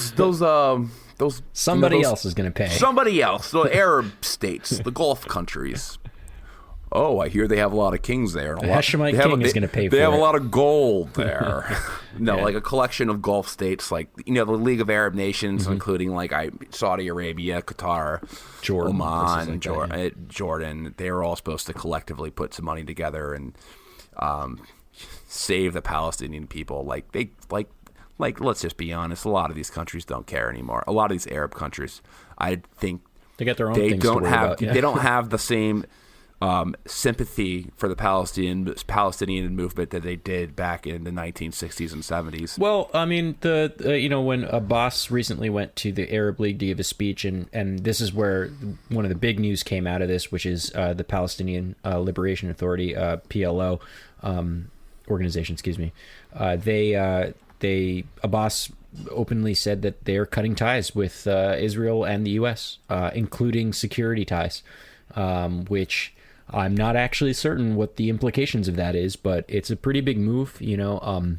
Those somebody else is going to pay. Somebody else. The Arab states, the Gulf countries. Oh, I hear they have a lot of kings there. The Hashemite king is going to pay for it. They have a lot of gold there. Like a collection of Gulf states, like, the League of Arab Nations, including like Saudi Arabia, Qatar, Jordan, Oman, like Jordan. They were all supposed to collectively put some money together and save the Palestinian people. Like, let's just be honest. A lot of these countries don't care anymore. A lot of these Arab countries, I think they got their own things to worry about. They don't have the same sympathy for the Palestinian movement that they did back in the 1960s and 70s. Well, I mean, when Abbas recently went to the Arab League to give a speech, and this is where one of the big news came out of this, which is the Palestinian Liberation Authority, PLO organization. Excuse me. Abbas openly said that they're cutting ties with Israel and the U.S., including security ties, which I'm not actually certain what the implications of that is, but it's a pretty big move. They've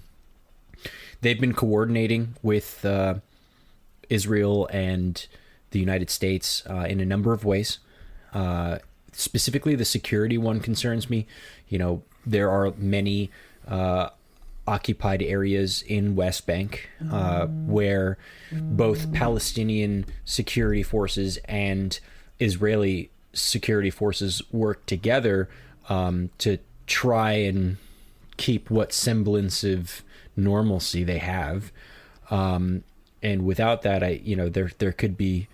been coordinating with Israel and the United States in a number of ways. Specifically, the security one concerns me. There are many occupied areas in West Bank, where both Palestinian security forces and Israeli security forces work together to try and keep what semblance of normalcy they have. And without that, there could be,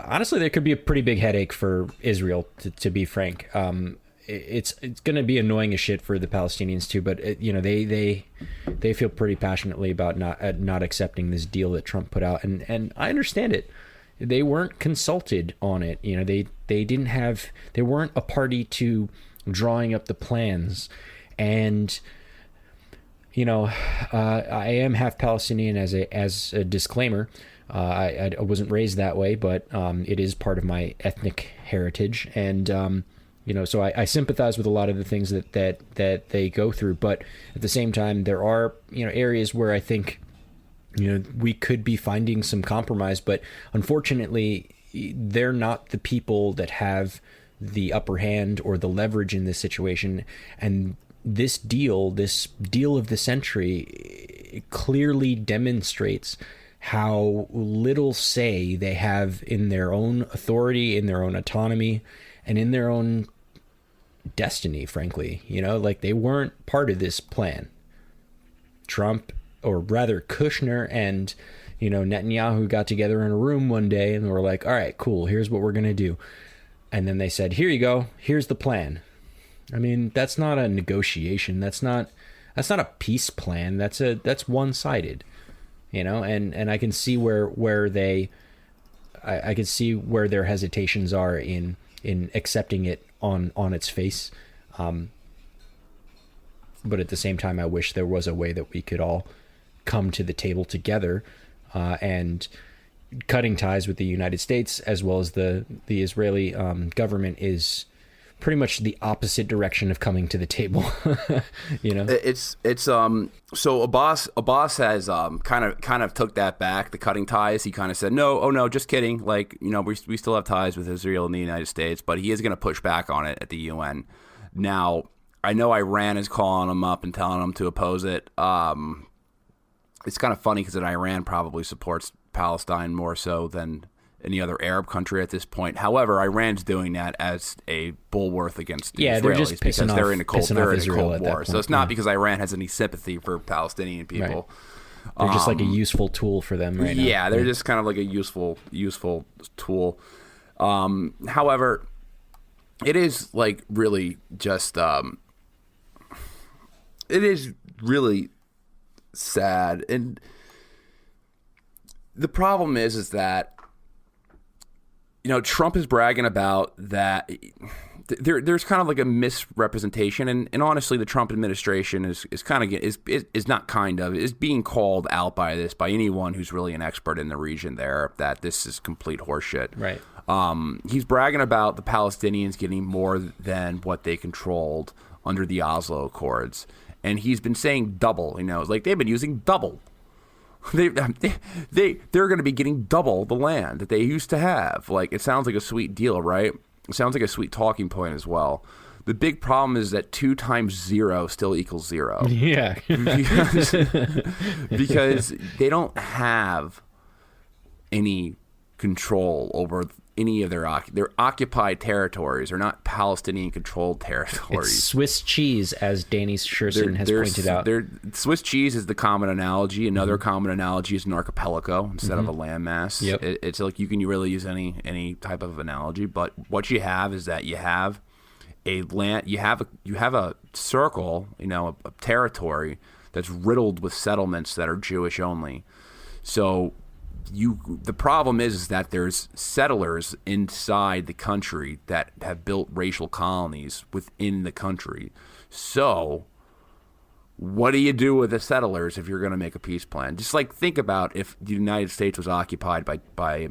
honestly, there could be a pretty big headache for Israel, to be frank. It's going to be annoying as shit for the Palestinians too, but they feel pretty passionately about not accepting this deal that Trump put out, and I understand it. They weren't consulted on it. They weren't a party to drawing up the plans, and I am half Palestinian as a disclaimer. I wasn't raised that way, but it is part of my ethnic heritage, and so I sympathize with a lot of the things that they go through, but at the same time, there are, areas where I think, we could be finding some compromise, but unfortunately, they're not the people that have the upper hand or the leverage in this situation. And this deal of the century clearly demonstrates how little say they have in their own authority, in their own autonomy, and in their own destiny, frankly. They weren't part of this plan. Trump, or rather Kushner, and Netanyahu got together in a room one day and were like, all right, cool, here's what we're gonna do. And then they said, here you go, here's the plan. I mean, that's not a negotiation, that's not a peace plan, that's one-sided. And I can see where I can see where their hesitations are in accepting it on its face. But at the same time, I wish there was a way that we could all come to the table together, and cutting ties with the United States as well as the Israeli government is pretty much the opposite direction of coming to the table. It's so Abbas has kind of took that back, the cutting ties. He kind of said, no, just kidding, we still have ties with Israel and the United States, but he is going to push back on it at the UN. Now, I know Iran is calling him up and telling him to oppose it. It's kind of funny because Iran probably supports Palestine more so than any other Arab country at this point. However, Iran's doing that as a bulwark against the Israelis, they're just because they're in a cold war. So it's not because Iran has any sympathy for Palestinian people. Right. They're just like a useful tool for them right now. Yeah, they're just kind of like a useful tool. However, it is really just it is really sad, and the problem is that Trump is bragging about that. There's kind of like a misrepresentation, and honestly, the Trump administration is being called out by anyone who's really an expert in the region there, that this is complete horseshit. Right. He's bragging about the Palestinians getting more than what they controlled under the Oslo Accords, and he's been saying double. They've been using double. They're going to be getting double the land that they used to have. It sounds like a sweet deal, right? It sounds like a sweet talking point as well. The big problem is that 2 times 0 still equals 0. Yeah. because they don't have any control over any of their occupied territories. Are not Palestinian controlled territories. It's Swiss cheese, as Danny Scherson has pointed out. Swiss cheese is the common analogy. Another common analogy is an archipelago instead of a landmass. Yep. It's like you can really use any type of analogy, but what you have is that you have a land, you have a circle, a territory that's riddled with settlements that are Jewish only. So the problem is that there's settlers inside the country that have built racial colonies within the country. So what do you do with the settlers if you're going to make a peace plan? Just think about if the United States was occupied by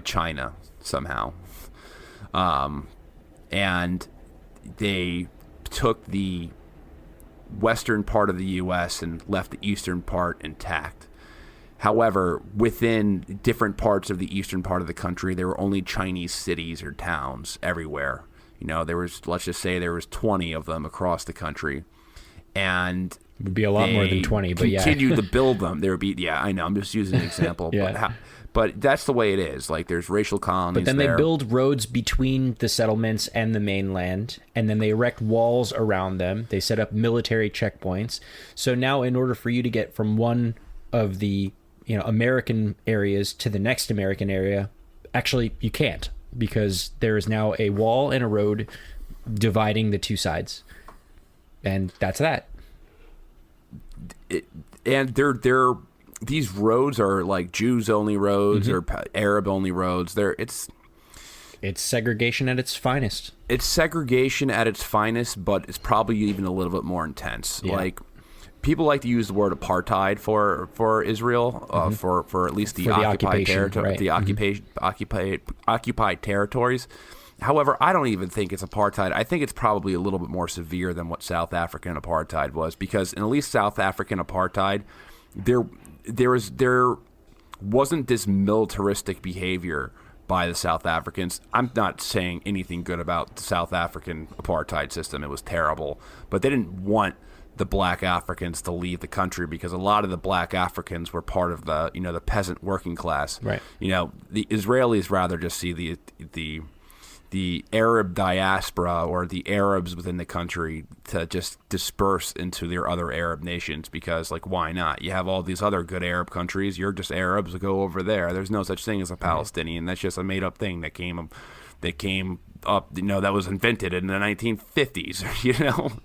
China somehow, and they took the western part of the U.S. and left the eastern part intact. However, within different parts of the eastern part of the country, there were only Chinese cities or towns everywhere. Let's just say there was 20 of them across the country. and It would be a lot more than 20, but continue to build them. There would be, I know, I'm just using an example. Yeah. But that's the way it is. Like, there's racial colonies. But then they build roads between the settlements and the mainland, and then they erect walls around them. They set up military checkpoints. So now, in order for you to get from one of the American areas to the next American area, actually you can't, because there is now a wall and a road dividing the two sides, and that's that. And they're these roads are like Jews only roads or Arab only roads. It's segregation at its finest. It's segregation at its finest, but it's probably even a little bit more intense. Yeah. Like, people like to use the word apartheid for Israel, for at least the occupied territory, right. occupied territories. However, I don't even think it's apartheid. I think it's probably a little bit more severe than what South African apartheid was, because in at least South African apartheid, there wasn't this militaristic behavior by the South Africans. I'm not saying anything good about the South African apartheid system. It was terrible, but they didn't want the black Africans to leave the country, because a lot of the black Africans were part of the the peasant working class. Right. The Israelis rather just see the Arab diaspora, or the Arabs within the country, to just disperse into their other Arab nations, because, like, why not? You have all these other good Arab countries. You're just Arabs, go over there. There's no such thing as a Palestinian. That's just a made-up thing that came up, that was invented in the 1950s.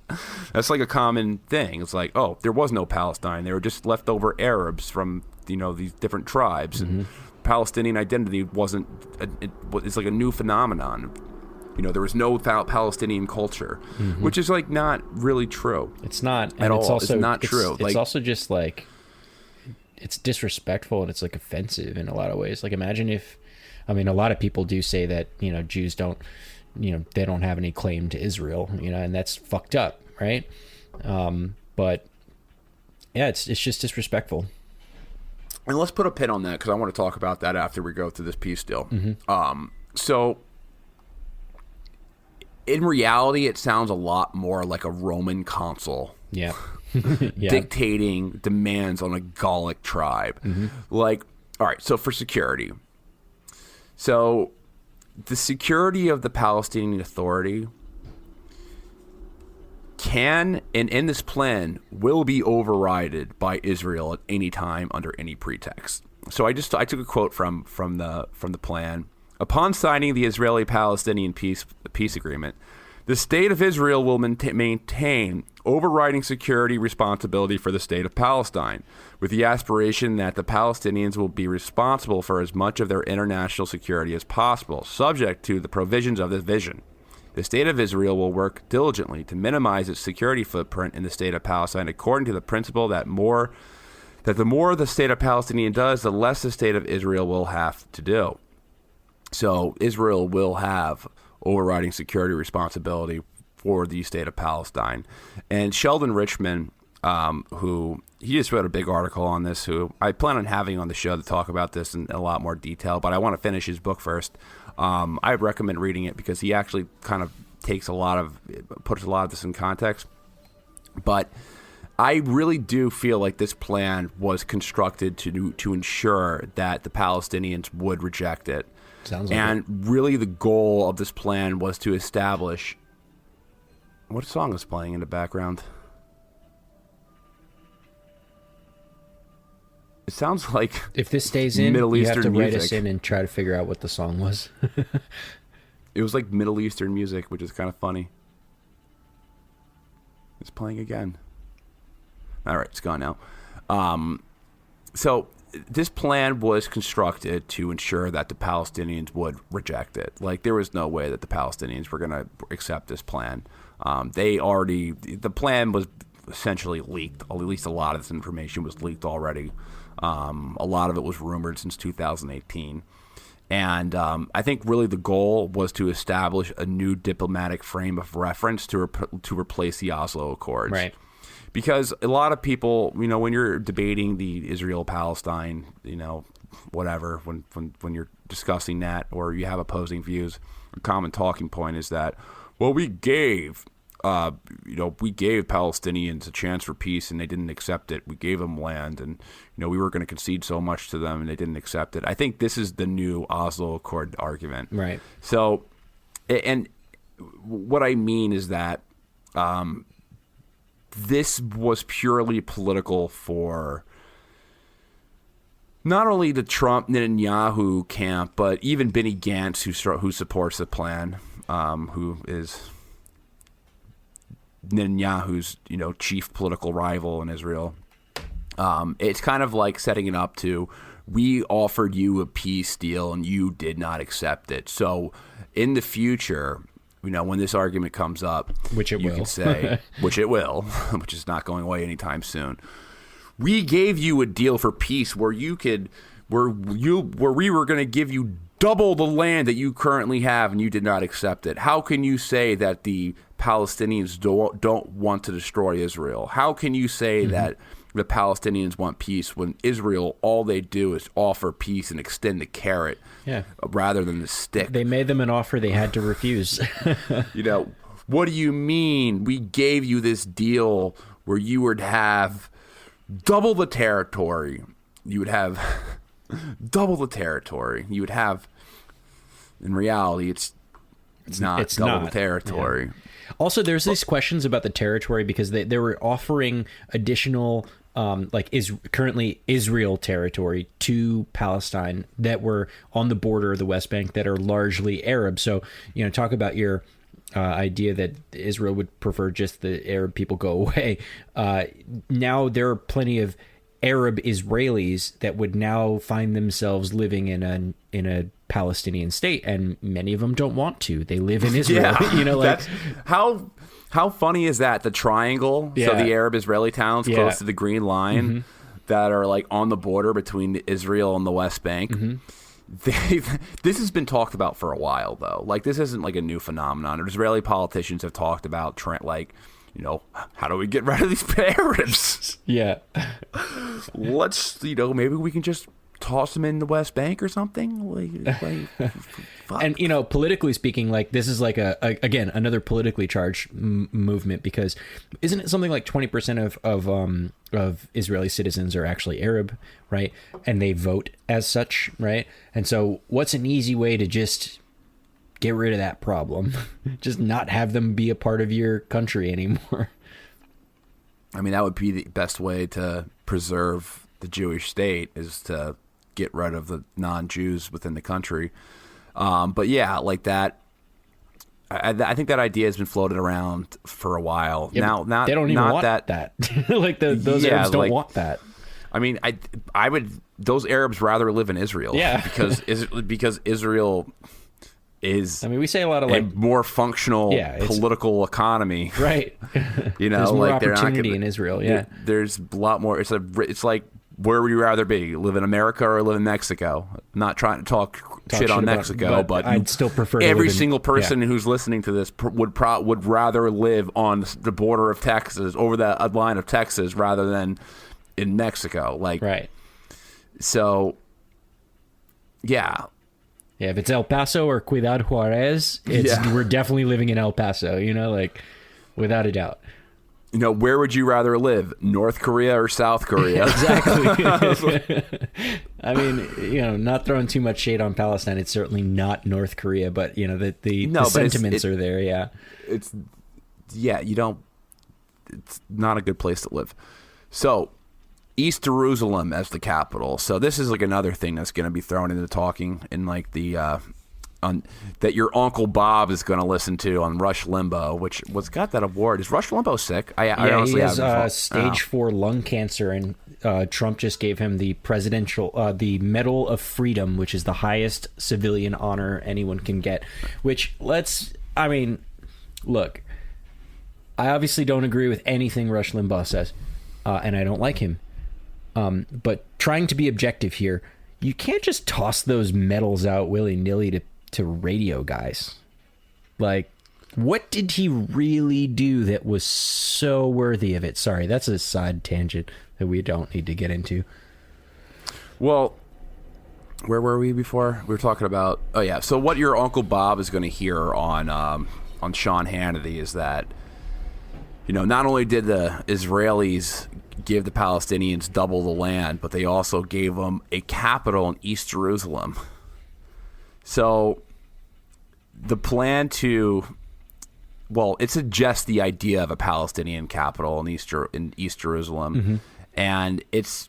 That's like a common thing. It's like, oh, there was no Palestine. They were just leftover Arabs from these different tribes. And Palestinian identity wasn't. It's like a new phenomenon. There was no Palestinian culture, which is like not really true. It's not at all. It's also, it's not true. It's also just like, it's disrespectful, and it's like offensive in a lot of ways. Like, imagine if, a lot of people do say that Jews don't, they don't have any claim to Israel, and that's fucked up, right? But yeah, it's just disrespectful. And let's put a pin on that, because I want to talk about that after we go through this peace deal. So, in reality, it sounds a lot more like a Roman consul. Yeah. Dictating demands on a Gallic tribe. Like, all right, so for security. So, the security of the Palestinian Authority can, and in this plan, will be overridden by Israel at any time under any pretext. So I took a quote from the plan. Upon signing the Israeli-Palestinian peace agreement, the state of Israel will maintain overriding security responsibility for the state of Palestine, with the aspiration that the Palestinians will be responsible for as much of their international security as possible, subject to the provisions of this vision. The state of Israel will work diligently to minimize its security footprint in the state of Palestine, according to the principle that the more the state of Palestine does, the less the state of Israel will have to do. So Israel will have overriding security responsibility for the state of Palestine. And Sheldon Richman, who he just wrote a big article on this, who I plan on having on the show to talk about this in a lot more detail, but I want to finish his book first. I recommend reading it, because he actually kind of puts a lot of this in context. But I really do feel like this plan was constructed to ensure that the Palestinians would reject it. Sounds like and really the goal of this plan was to establish... What song is playing in the background? It sounds like if this stays in, Middle you Eastern have to write music. us in and try to figure out what the song was. It was like Middle Eastern music, which is kind of funny. It's playing again. All right, it's gone now. So this plan was constructed to ensure that the Palestinians would reject it. Like, there was no way that the Palestinians were going to accept this plan. The plan was essentially leaked. At least a lot of this information was leaked already. A lot of it was rumored since 2018. And I think really the goal was to establish a new diplomatic frame of reference to replace the Oslo Accords. Right. Because a lot of people, when you're debating the Israel-Palestine, whatever, when you're discussing that, or you have opposing views, a common talking point is that, well, we gave we gave Palestinians a chance for peace and they didn't accept it. We gave them land and, we were going to concede so much to them and they didn't accept it. I think this is the new Oslo Accord argument. Right. So, and what I mean is that this was purely political for not only the Trump Netanyahu camp, but even Benny Gantz, who supports the plan, who is Netanyahu's chief political rival in Israel. It's kind of like setting it up to, we offered you a peace deal and you did not accept it. So in the future, when this argument comes up, which it you will, can say, which it will, which is not going away anytime soon. We gave you a deal for peace where we were going to give you double the land that you currently have, and you did not accept it. How can you say that the Palestinians don't want to destroy Israel? How can you say that the Palestinians want peace when Israel, all they do is offer peace and extend the carrot rather than the stick? They made them an offer they had to refuse. What do you mean? We gave you this deal where you would have double the territory. You would have double the territory. You would have, in reality, it's not double the territory. Yeah. Also, there's these questions about the territory because they were offering additional, currently Israel territory to Palestine that were on the border of the West Bank that are largely Arab. So, talk about your idea that Israel would prefer just the Arab people go away. Now there are plenty of Arab Israelis that would now find themselves living in a Palestinian state, and many of them don't want to. They live in Israel. That's, how funny is that? The triangle, so the Arab Israeli towns close to the Green Line that are like on the border between Israel and the West Bank. This has been talked about for a while, though. Like, this isn't like a new phenomenon. Israeli politicians have talked about how do we get rid of these Arabs? Yeah. Let's, maybe we can just toss them in the West Bank or something. Fuck. And, politically speaking, like, this is like again, another politically charged movement, because isn't it something like 20% of Israeli citizens are actually Arab, right? And they vote as such, right? And so what's an easy way to just get rid of that problem? Just not have them be a part of your country anymore. I mean, that would be the best way to preserve the Jewish state, is to get rid of the non-Jews within the country. But yeah, like that, I think that idea has been floated around for a while. Yeah, now they don't even want that. Like those Arabs don't want that. I mean, I would, those Arabs rather live in Israel. Yeah. because Israel is, I mean, we say a lot of a more functional political economy. Right. There's more opportunity in Israel. Yeah. There's a lot more. It's like, where would you rather be? Live in America or live in Mexico? I'm not trying to talk shit on Mexico, but I'd still prefer every single person who's listening to this would rather live on the border of Texas, over that line of Texas, rather than in Mexico. Like, right. So, yeah. Yeah, if it's El Paso or Ciudad Juarez, we're definitely living in El Paso, without a doubt. Where would you rather live, North Korea or South Korea? Exactly. I mean, not throwing too much shade on Palestine. It's certainly not North Korea, but the sentiments are there. Yeah, it's not a good place to live. So, East Jerusalem as the capital. So this is like another thing that's going to be thrown into talking in like the that your Uncle Bob is going to listen to on Rush Limbaugh, which got that award. Is Rush Limbaugh sick? I honestly he has stage 4 lung cancer, and Trump just gave him the the Medal of Freedom, which is the highest civilian honor anyone can get. Which look, I obviously don't agree with anything Rush Limbaugh says, and I don't like him. But trying to be objective here, you can't just toss those medals out willy-nilly to radio guys. Like, what did he really do that was so worthy of it? Sorry, that's a side tangent that we don't need to get into. Well, where were we before? We were talking about, so what your Uncle Bob is going to hear on Sean Hannity is that not only did the Israelis give the Palestinians double the land, but they also gave them a capital in East Jerusalem. So the plan it suggests the idea of a Palestinian capital in East Jerusalem. Mm-hmm. And it's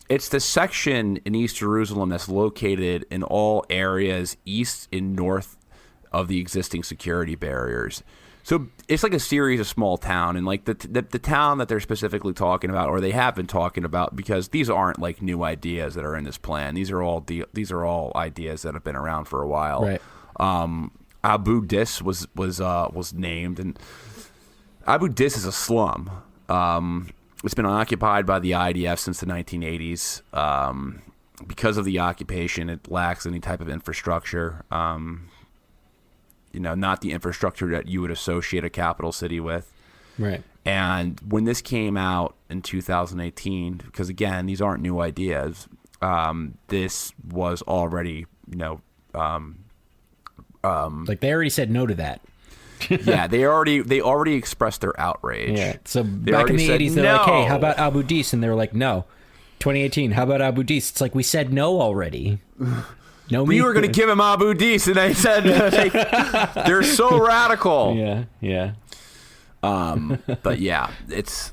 the section in East Jerusalem that's located in all areas east and north of the existing security barriers. So it's like a series of small town, and like the town that they're specifically talking about, or they have been talking about, because these aren't like new ideas that are in this plan. These are all ideas that have been around for a while. Right. Abu Dis was named, and Abu Dis is a slum. It's been occupied by the IDF since the 1980s. Because of the occupation, it lacks any type of infrastructure. Not the infrastructure that you would associate a capital city with. Right. And when this came out in 2018, because again, these aren't new ideas, this was already, like they already said no to that. Yeah, they already expressed their outrage. Yeah. So back in the 80s, they're like, hey, how about Abu Dis? And they were like, no. 2018, how about Abu Dis? It's like, we said no already. No, we were going to give him Abu Dis, and they said they're so radical. Yeah, yeah. But yeah, it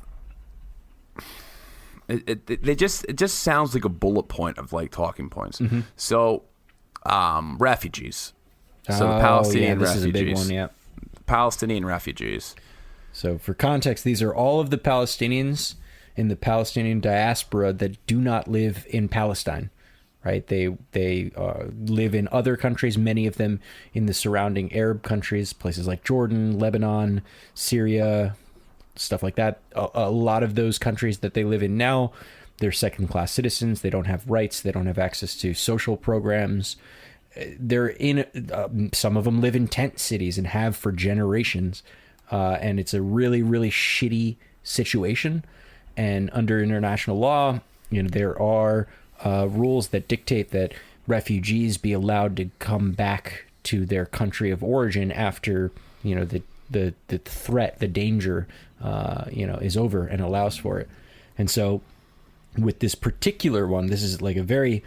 just sounds like a bullet point of like talking points. Mm-hmm. So, refugees. So the Palestinian this refugees. is a big one. Yeah. Palestinian refugees. So for context, these are all of the Palestinians in the Palestinian diaspora that do not live in Palestine. Right, they live in other countries, many of them in the surrounding Arab countries, places like Jordan, Lebanon, Syria, stuff like that. A lot of those countries that they live in now, they're second-class citizens. They don't have rights. They don't have access to social programs. They're in some of them live in tent cities and have for generations, and it's a really, really shitty situation. And under international law, there are rules that dictate that refugees be allowed to come back to their country of origin after the threat, the danger, is over, and allows for it. And so, with this particular one, this is like a very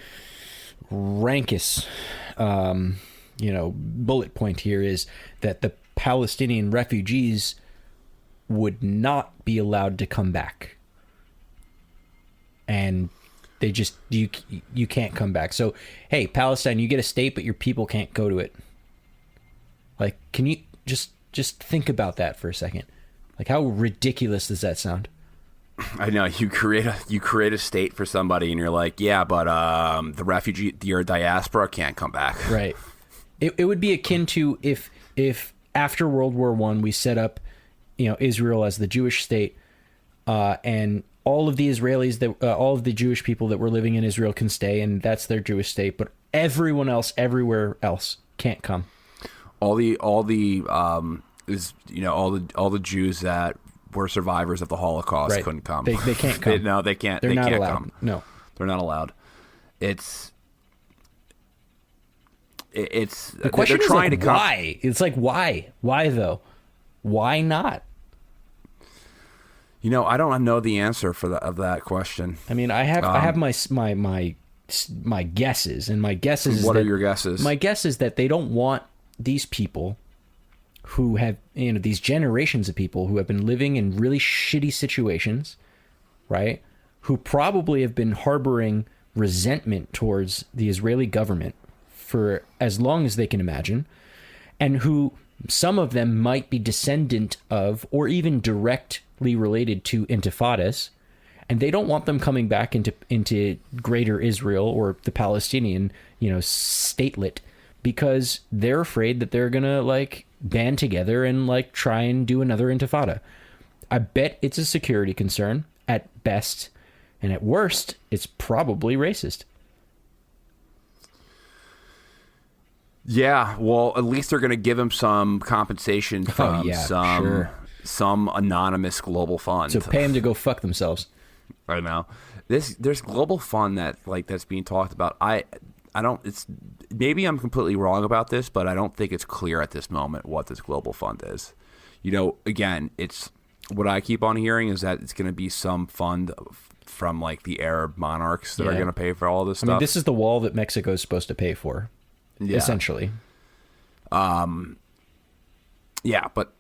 rankest, bullet point here is that the Palestinian refugees would not be allowed to come back, and they just you can't come back. So, hey, Palestine, you get a state, but your people can't go to it. Like, can you just think about that for a second? Like, how ridiculous does that sound? I know, you create a state for somebody, and you're like, yeah, but your diaspora can't come back. Right. It would be akin to if after World War I we set up, Israel as the Jewish state, and all of the Israelis all of the Jewish people that were living in Israel can stay, and that's their Jewish state, but everyone else everywhere else can't come. All the Jews that were survivors of the Holocaust couldn't come. They can't come. No, they can't. They're not can't allowed. Come. No, they're not allowed. It's the question they're is trying like, to come. why? It's like, why though? Why not? I don't know the answer of that question. I mean, I have my guesses, and my guesses. What are your guesses? My guess is that they don't want these people who have, these generations of people who have been living in really shitty situations, right? Who probably have been harboring resentment towards the Israeli government for as long as they can imagine, and who some of them might be descendant of or even directly related to intifadas, and they don't want them coming back into greater Israel or the Palestinian, statelet, because they're afraid that they're gonna band together and try and do another intifada. I bet it's a security concern at best, and at worst, it's probably racist. Yeah, well, at least they're going to give him some compensation from some anonymous global fund. So pay them to go fuck themselves. I know. There's global fund that's being talked about. I don't. It's maybe I'm completely wrong about this, but I don't think it's clear at this moment what this global fund is. Again, it's what I keep on hearing is that it's going to be some fund from like the Arab monarchs that are going to pay for all this stuff. I mean, this is the wall that Mexico is supposed to pay for, essentially. Yeah, but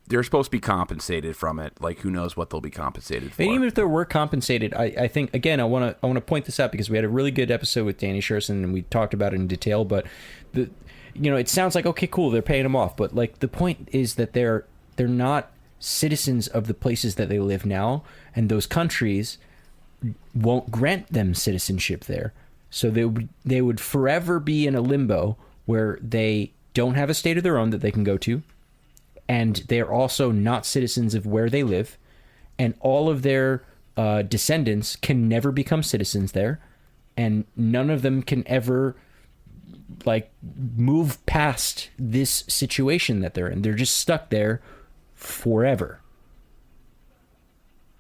they're supposed to be compensated from it. Like, who knows what they'll be compensated for? And even if they were compensated, I think, again, I want to point this out because we had a really good episode with Danny Sherson and we talked about it in detail. But it sounds like, okay, cool, they're paying them off, but like the point is that they're not citizens of the places that they live now, and those countries won't grant them citizenship there. So they would forever be in a limbo where they don't have a state of their own that they can go to, and they're also not citizens of where they live, and all of their descendants can never become citizens there, and none of them can ever like move past this situation that they're in. They're just stuck there forever.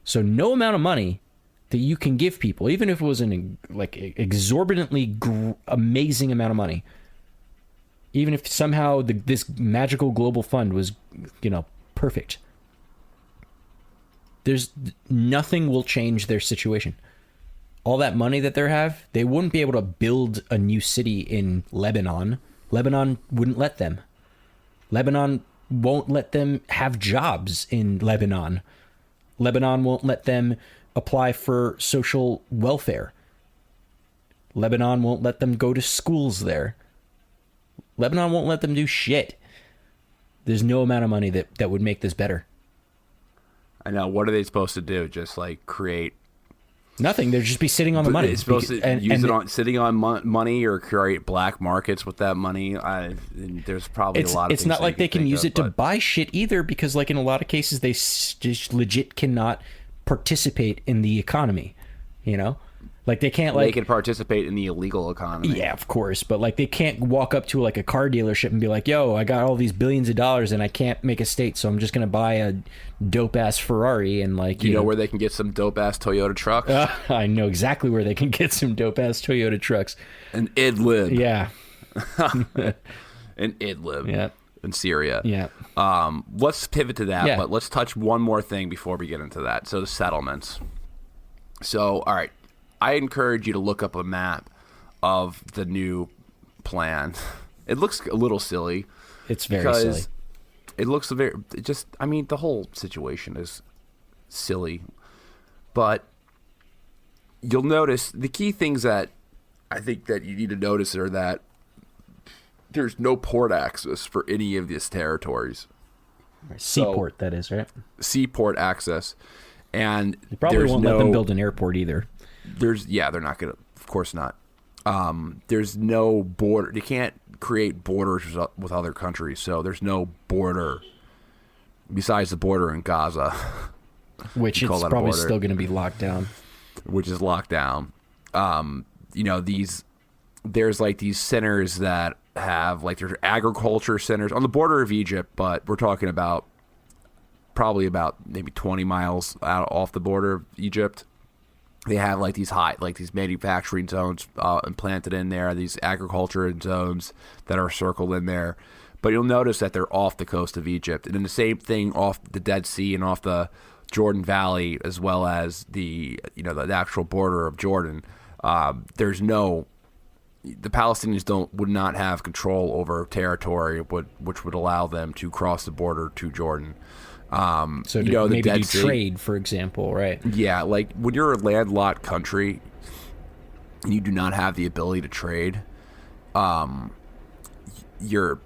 So no amount of money that you can give people, even if it was an exorbitantly amazing amount of money, even if somehow this magical global fund was, perfect, there's nothing will change their situation. All that money that they wouldn't be able to build a new city in Lebanon. Lebanon wouldn't let them. Lebanon won't let them have jobs in Lebanon. Lebanon won't let them apply for social welfare. Lebanon won't let them go to schools there. Lebanon won't let them do shit. There's no amount of money that would make this better. I know. What are they supposed to do? Just like create nothing. They'd just be sitting on the money. It's supposed to use it on sitting on money or create black markets with that money. There's probably a lot of. It's not like they can use it to buy shit either, because like in a lot of cases they just legit cannot participate in the economy. Like they can't they can participate in the illegal economy. Yeah, of course, but like they can't walk up to like a car dealership and be like, "Yo, I got all these billions of dollars and I can't make a state, so I'm just gonna buy a dope ass Ferrari." And like, you know where they can get some dope ass Toyota trucks? I know exactly where they can get some dope ass Toyota trucks. In Idlib. Yeah. In Idlib. Yeah. In Syria. Yeah. Let's pivot to that, Yeah. but let's touch one more thing before we get into that. So the settlements. So, all right. I encourage you to look up a map of the new plan. It looks a little silly. It's very silly. It looks the whole situation is silly. But you'll notice the key things that I think that you need to notice are that there's no port access for any of these territories. Seaport, that is, right? Seaport access. And you probably won't let them build an airport either. They're not going to, of course not. There's no border. You can't create borders with other countries, so there's no border besides the border in Gaza. Which it's probably still going to be locked down. Which is locked down. There's like these centers that have like there's agriculture centers on the border of Egypt, but we're talking about probably about maybe 20 miles out off the border of Egypt. They have like these manufacturing zones implanted in there, these agriculture zones that are circled in there. But you'll notice that they're off the coast of Egypt. And then the same thing off the Dead Sea and off the Jordan Valley, as well as the actual border of Jordan. The Palestinians would not have control over territory which would allow them to cross the border to Jordan. So maybe do trade, for example, right? Yeah, like when you're a landlocked country and you do not have the ability to trade, you're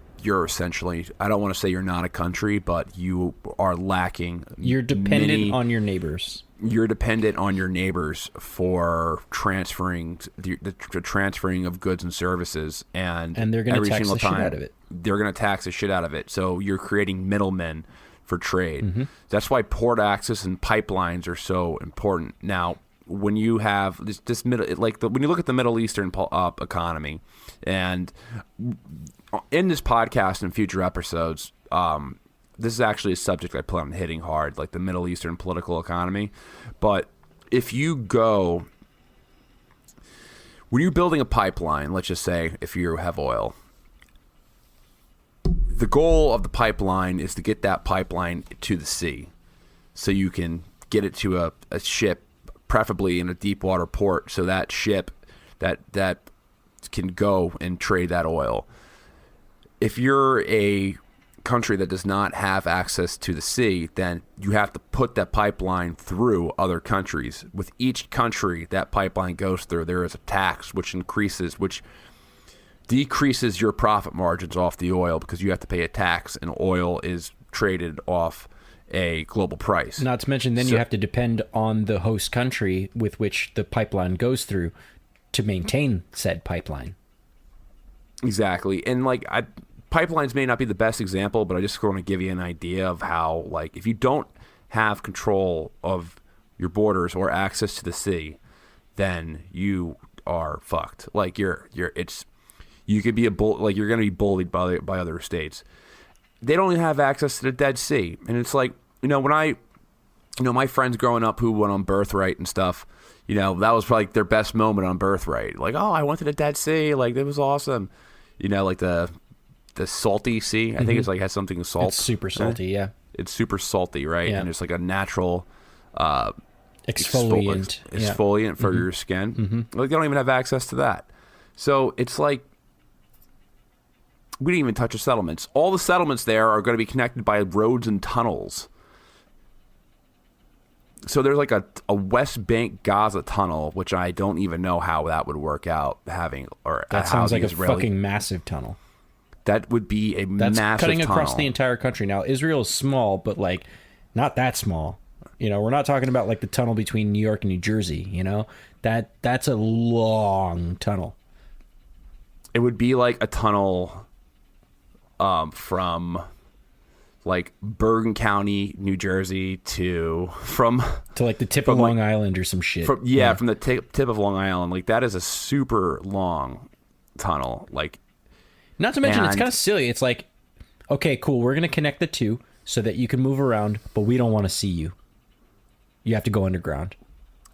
essentially, I don't want to say you're not a country, but you are lacking. You're dependent on your neighbors. You're dependent on your neighbors for transferring the transferring of goods and services, and they're going to tax the shit out of it. They're going to tax the shit out of it. So you're creating middlemen for trade. Mm-hmm. That's why port access and pipelines are so important. Now, when you have this middle, when you look at the Middle Eastern economy, and in this podcast and future episodes, this is actually a subject I plan on hitting hard, like the Middle Eastern political economy. But if you go, when you're building a pipeline, let's just say if you have oil, the goal of the pipeline is to get that pipeline to the sea. so you can get it to a ship, preferably in a deep water port, so that ship that can go and trade that oil. If you're a country that does not have access to the sea, then you have to put that pipeline through other countries. With each country that pipeline goes through, there is a tax which decreases your profit margins off the oil, because you have to pay a tax, and oil is traded off a global price. Not to mention, then you have to depend on the host country with which the pipeline goes through to maintain said pipeline. Exactly. And like, pipelines may not be the best example, but I just want to give you an idea of how, like, if you don't have control of your borders or access to the sea, then you are fucked. Like, you could be you're going to be bullied by other states. They don't have access to the Dead Sea. And it's like, my friends growing up who went on Birthright and stuff, that was probably their best moment on Birthright. Like, oh, I went to the Dead Sea. Like, it was awesome. Like the salty sea. I think it's like has something with salt. It's super salty, yeah. It's super salty, right? Yeah. And it's like a natural exfoliant for your skin. Like, they don't even have access to that. So it's like, we didn't even touch the settlements. All the settlements there are going to be connected by roads and tunnels. So there's like a West Bank Gaza tunnel, which I don't even know how that would work out. That sounds like a fucking massive tunnel. That would be a That's massive cutting tunnel. across the entire country. Now, Israel is small, but like not that small. We're not talking about like the tunnel between New York and New Jersey. That's a long tunnel. It would be like a tunnel from like Bergen County, New Jersey to like the tip of Long Island or some shit. From the tip of Long Island. Like, that is a super long tunnel. Like, not to mention, it's kind of silly. It's like, okay, cool, we're going to connect the two so that you can move around, but we don't want to see you. You have to go underground.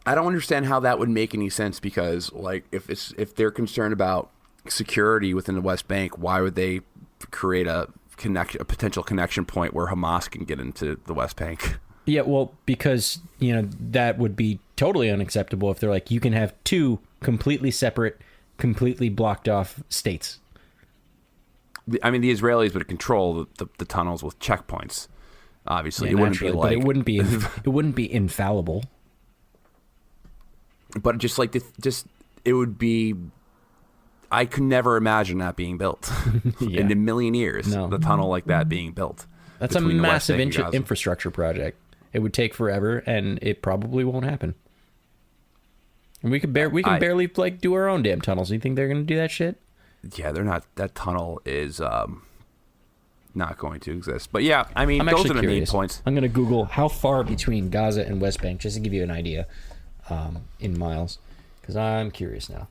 I don't understand how that would make any sense, because like, if they're concerned about security within the West Bank, why would they create a potential connection point where Hamas can get into the West Bank? Yeah, well, because that would be totally unacceptable if they're like, you can have two completely separate, completely blocked off states. I mean, the Israelis would control the tunnels with checkpoints. Obviously, it wouldn't be like, but it wouldn't be infallible. But just like it would be. I could never imagine that being built in a million years. No. The tunnel like that being built. That's a massive infrastructure project. It would take forever, and it probably won't happen. And we can barely like do our own damn tunnels. You think they're going to do that shit? Yeah, they're not. That tunnel is not going to exist. But yeah, I mean, I'm those actually are the curious. main points. I'm going to Google how far between Gaza and West Bank, just to give you an idea in miles, because I'm curious now.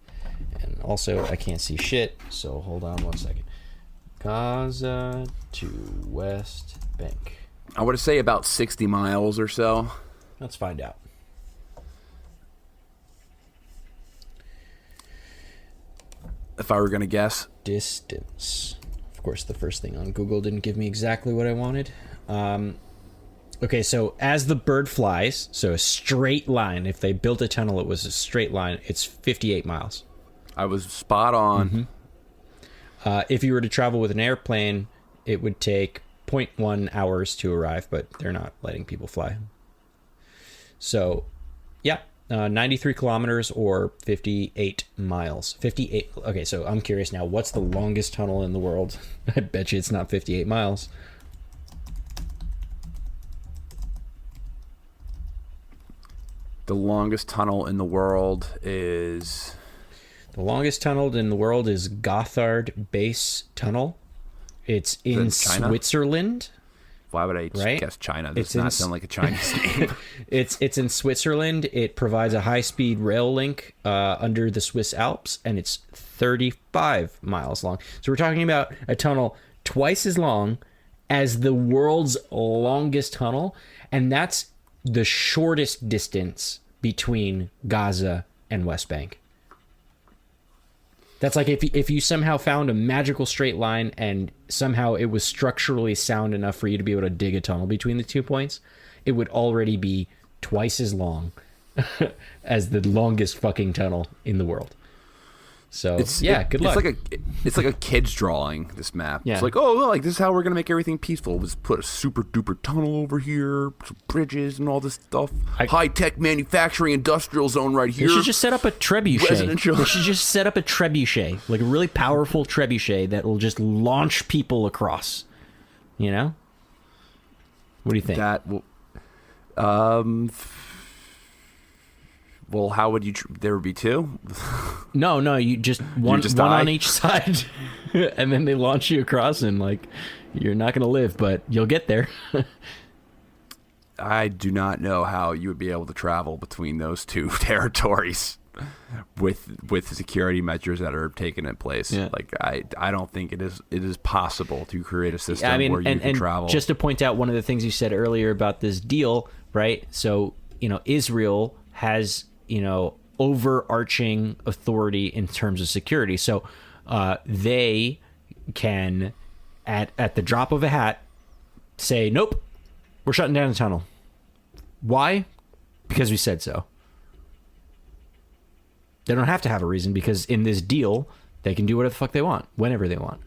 And also, I can't see shit, so hold on one second. Gaza to West Bank. I would say about 60 miles or so. Let's find out. If I were going to guess. Distance. Of course, the first thing on Google didn't give me exactly what I wanted. Okay, so as the bird flies, so a straight line, if they built a tunnel, it was a straight line, it's 58 miles. I was spot on. If you were to travel with an airplane, it would take 0.1 hours to arrive, but they're not letting people fly. So, yeah, 93 kilometers or 58 miles. 58. Okay, so I'm curious now, what's the longest tunnel in the world? I bet you it's not 58 miles. The longest tunnel in the world is... The longest tunnel in the world is Gotthard Base Tunnel. It's in Switzerland. Why would I guess China? This does not sound like a Chinese name. It's in Switzerland. It provides a high-speed rail link under the Swiss Alps, and it's 35 miles long. So we're talking about a tunnel twice as long as the world's longest tunnel, and that's the shortest distance between Gaza and West Bank. That's like if you somehow found a magical straight line and somehow it was structurally sound enough for you to be able to dig a tunnel between the 2 points, it would already be twice as long as the longest fucking tunnel in the world. So good luck. It's like a kid's drawing, this map. Yeah. It's like, oh, like this is how we're gonna make everything peaceful. Let's put a super duper tunnel over here, some bridges and all this stuff. High tech manufacturing industrial zone right here. They should just set up a trebuchet. Residential. They should just set up a trebuchet, like a really powerful trebuchet that will just launch people across. You know? What do you think? That will, well, how would you? There would be two. No, you just one on each side, and then they launch you across, and like you're not gonna live, but you'll get there. I do not know how you would be able to travel between those two territories with security measures that are taken in place. Yeah. Like I don't think it is possible to create a system where you can travel. Just to point out one of the things you said earlier about this deal, right? So Israel has overarching authority in terms of security. So they can, at the drop of a hat, say, nope, we're shutting down the tunnel. Why? Because we said so. They don't have to have a reason, because in this deal, they can do whatever the fuck they want, whenever they want.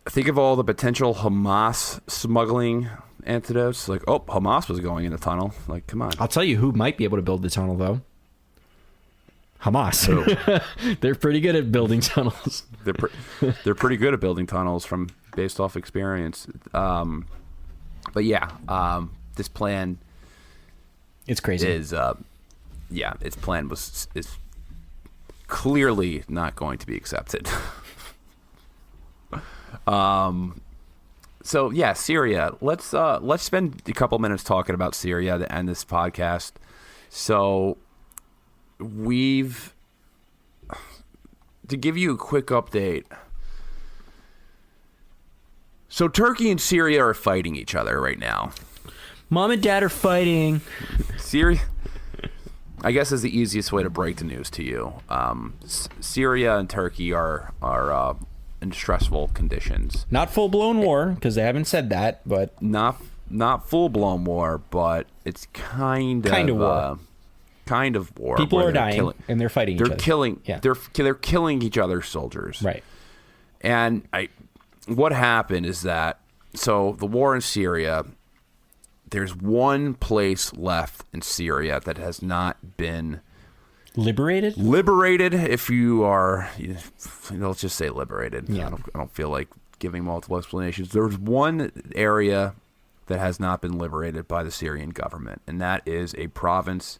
Think of all the potential Hamas smuggling antidotes. Like, oh, Hamas was going in the tunnel. Like, come on. I'll tell you who might be able to build the tunnel, though. Hamas. They're pretty good at building tunnels. They're pretty good at building tunnels based off experience. But yeah, this plan. It's crazy. Its plan is clearly not going to be accepted. So yeah, Syria. Let's spend a couple minutes talking about Syria to end this podcast. So to give you a quick update. So Turkey and Syria are fighting each other right now. Mom and Dad are fighting. Syria, I guess, is the easiest way to break the news to you. Syria and Turkey are in stressful conditions. Not full-blown war, because they haven't said that, but not full-blown war, but it's kind of war. Kind of war. People are dying, and they're fighting each other. They're killing each other's soldiers. Right. And what happened is that, so the war in Syria, there's one place left in Syria that has not been liberated. If you are, let's just say liberated. Yeah. I don't feel like giving multiple explanations. There's one area that has not been liberated by the Syrian government, and that is a province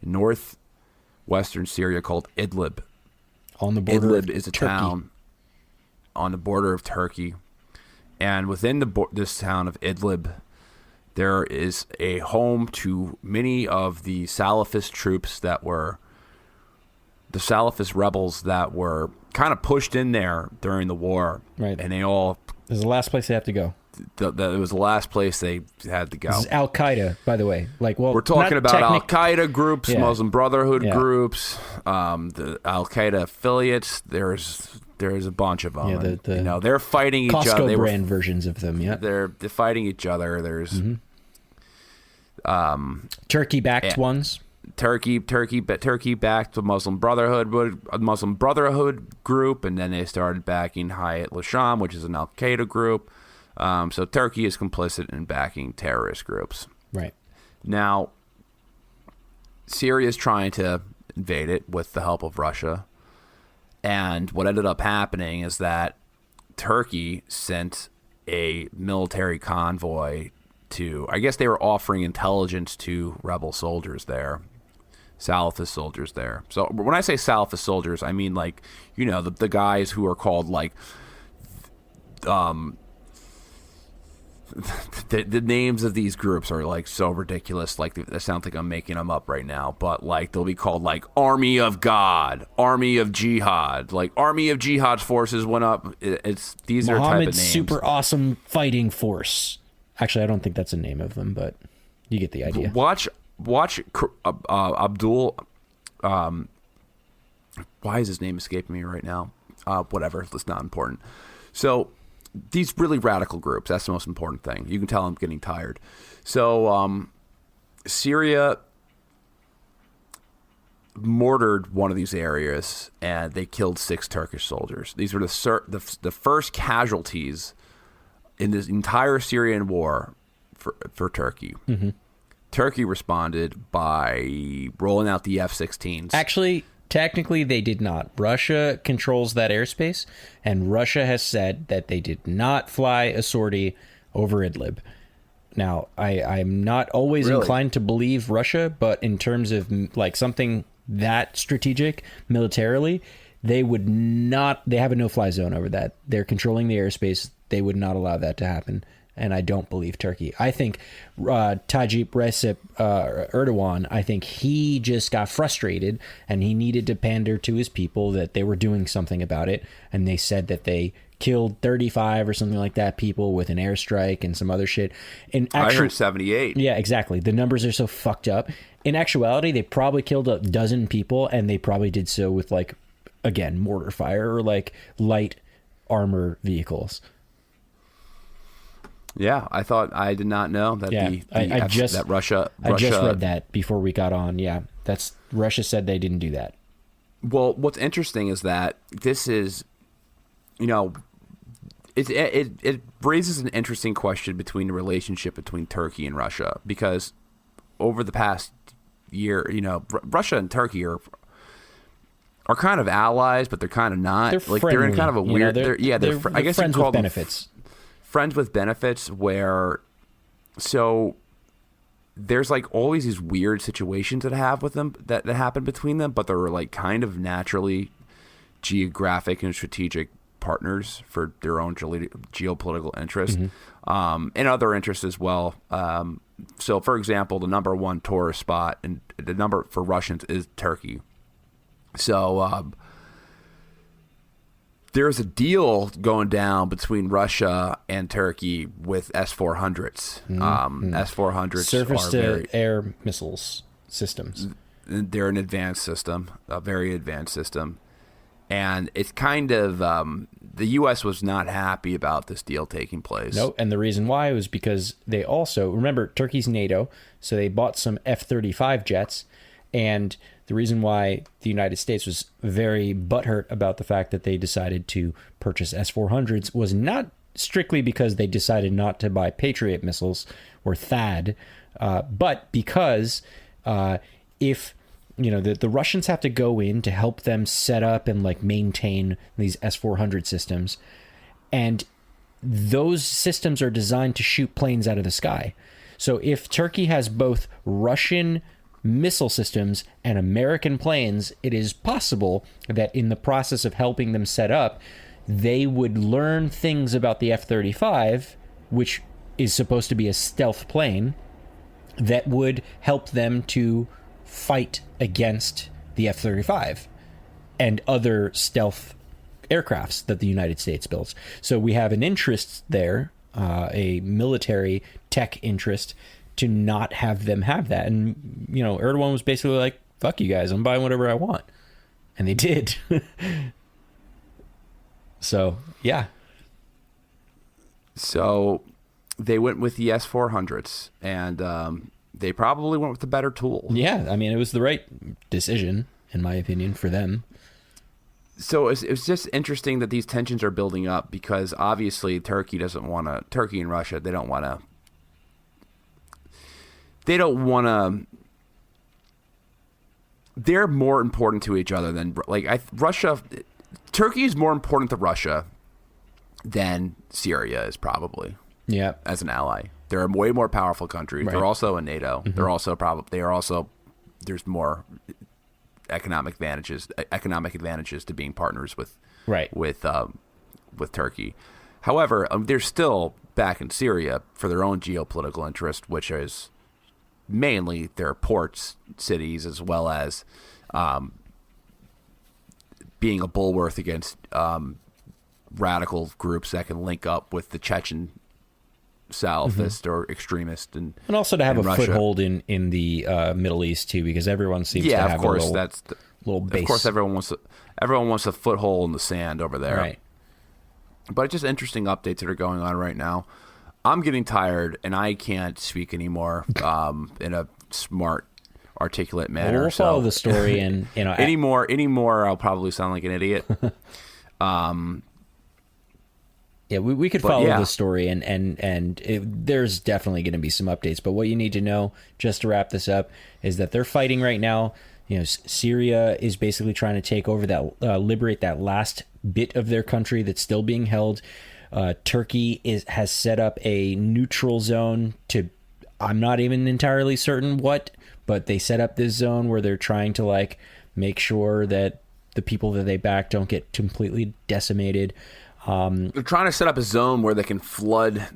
in northwestern Syria called Idlib. On the border Idlib is a town on the border of Turkey, and within this town of Idlib, there is a home to many of the Salafist troops that were the Salafist rebels that were kind of pushed in there during the war. Right. And they all... This is the last place they have to go. It was the last place they had to go. This is Al-Qaeda, by the way. We're talking about Al-Qaeda groups, Muslim Brotherhood groups, the Al-Qaeda affiliates. There's a bunch of them. Yeah, they're fighting each other. Costco brand versions of them, yeah. They're fighting each other. There's... Turkey-backed ones. Turkey backed the Muslim Brotherhood group, and then they started backing Hayat al-Sham, which is an Al-Qaeda group. So Turkey is complicit in backing terrorist groups. Right. Now, Syria is trying to invade it with the help of Russia, and what ended up happening is that Turkey sent a military convoy to, I guess they were offering intelligence to rebel soldiers there. Salafist soldiers there. So when I say Salafist soldiers, I mean the guys who are called the names of these groups are so ridiculous. They sound like I'm making them up right now, but they'll be called Army of God, Army of Jihad. Army of Jihad's forces went up. These are type of names. Super awesome fighting force. Actually, I don't think that's a name of them, but you get the idea. Watch Abdul. Why is his name escaping me right now? Whatever, it's not important. So these really radical groups. That's the most important thing. You can tell I'm getting tired. So Syria mortared one of these areas, and they killed 6 Turkish soldiers. These were the first casualties in this entire Syrian war for Turkey. Mm-hmm. Turkey responded by rolling out the F-16s. Actually, technically, they did not. Russia controls that airspace, and Russia has said that they did not fly a sortie over Idlib. Now, I'm not always inclined to believe Russia, but in terms of like something that strategic militarily, they would not. They have a no-fly zone over that. They're controlling the airspace. They would not allow that to happen. And I don't believe Turkey. I think Tayyip Recep Erdogan, I think he just got frustrated and he needed to pander to his people that they were doing something about it. And they said that they killed 35 or something like that people with an airstrike and some other shit. I heard 78. Yeah, exactly. The numbers are so fucked up. In actuality, they probably killed a dozen people, and they probably did so with, like, again, mortar fire or like light armor vehicles. Yeah, I did not know that that Russia. I just read that before we got on. Yeah, that's Russia said they didn't do that. Well, what's interesting is that this is, it raises an interesting question between the relationship between Turkey and Russia, because over the past year, Russia and Turkey are kind of allies, but they're kind of not. They're friendly. They're in kind of a weird. They're I guess friends you call with benefits. Friends with benefits, where there's like always these weird situations that happen between them, but they're like kind of naturally geographic and strategic partners for their own geopolitical interest, and other interests as well. So, for example, the number one tourist spot and the number for Russians is Turkey. So there's a deal going down between Russia and Turkey with S-400s. S-400s surface-to-air missiles systems. They're an advanced system, a very advanced system. And it's kind of the U.S. was not happy about this deal taking place. No, and the reason why was because they also, remember, Turkey's NATO, so they bought some F-35 jets, and the reason why the United States was very butthurt about the fact that they decided to purchase S-400s was not strictly because they decided not to buy Patriot missiles or THAAD, but because if the Russians have to go in to help them set up and like maintain these S-400 systems, and those systems are designed to shoot planes out of the sky. So if Turkey has both Russian missile systems and American planes, it is possible that in the process of helping them set up, they would learn things about the F-35, which is supposed to be a stealth plane, that would help them to fight against the F-35 and other stealth aircrafts that the United States builds. So we have an interest there, a military tech interest, to not have them have that. And, Erdogan was basically like, fuck you guys, I'm buying whatever I want. And they did. So, yeah. So they went with the S-400s, and they probably went with the better tool. Yeah, I mean, it was the right decision, in my opinion, for them. So it was just interesting that these tensions are building up, because obviously Turkey and Russia, they don't want to. They're more important to each other than Russia. Turkey is more important to Russia than Syria is, probably. Yeah, as an ally, they're a way more powerful country. Right. They're also in NATO. Mm-hmm. There's more economic advantages to being partners with Turkey. However, they're still back in Syria for their own geopolitical interest, which is mainly their ports, cities, as well as being a bulwark against radical groups that can link up with the Chechen Salafist or extremist, and also to have a Russia. foothold in the Middle East too, because everyone seems to have a little base. Of course, everyone wants a foothold in the sand over there. Right. But just interesting updates that are going on right now. I'm getting tired, and I can't speak anymore in a smart, articulate manner. We'll follow the story, and anymore, I'll probably sound like an idiot. Yeah, we could follow the story, and there's definitely going to be some updates. But what you need to know, just to wrap this up, is that they're fighting right now. Syria is basically trying to take over that, liberate that last bit of their country that's still being held. Turkey has set up a neutral zone to, I'm not even entirely certain what, but they set up this zone where they're trying to make sure that the people that they back don't get completely decimated. They're trying to set up a zone where they can flood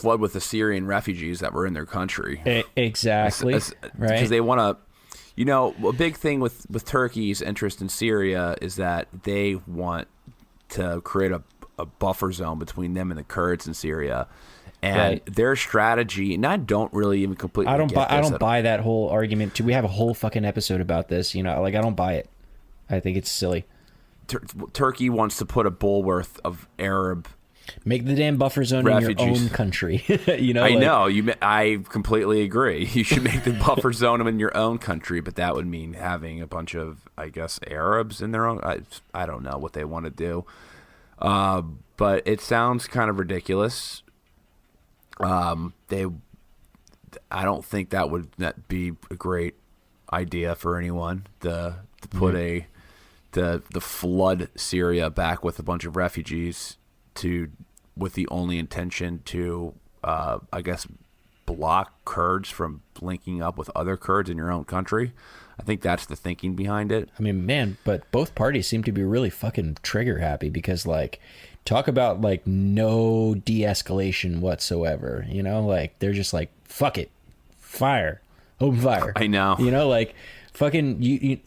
with the Syrian refugees that were in their country. Exactly. Right. Because they want to, a big thing with Turkey's interest in Syria is that they want to create a buffer zone between them and the Kurds in Syria. And their strategy, and I don't really even completely I don't buy that whole argument. We have a whole fucking episode about this. I don't buy it. I think it's silly. Turkey wants to put a bulwark of Arab. Make the damn buffer zone refugees in your own country. I completely agree. You should make the buffer zone in your own country, but that would mean having a bunch of, I guess, Arabs in their own. I don't know what they want to do, but it sounds kind of ridiculous. I don't think that would be a great idea for anyone to put the flood Syria back with a bunch of refugees with the only intention to I guess block Kurds from linking up with other Kurds in your own country. I think that's the thinking behind it. I mean, man, but both parties seem to be really fucking trigger happy because talk about no de-escalation whatsoever, they're just fuck it, fire, open fire. I know. Fucking you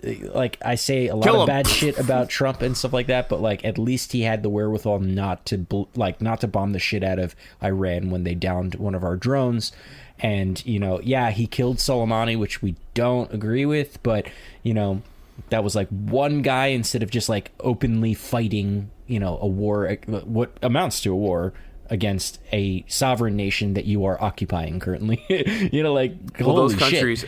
I say a lot of bad shit about Trump and stuff like that, but at least he had the wherewithal not to bomb the shit out of Iran when they downed one of our drones. And he killed Soleimani, which we don't agree with, but that was one guy instead of just openly fighting a war, what amounts to a war against a sovereign nation that you are occupying currently. Those countries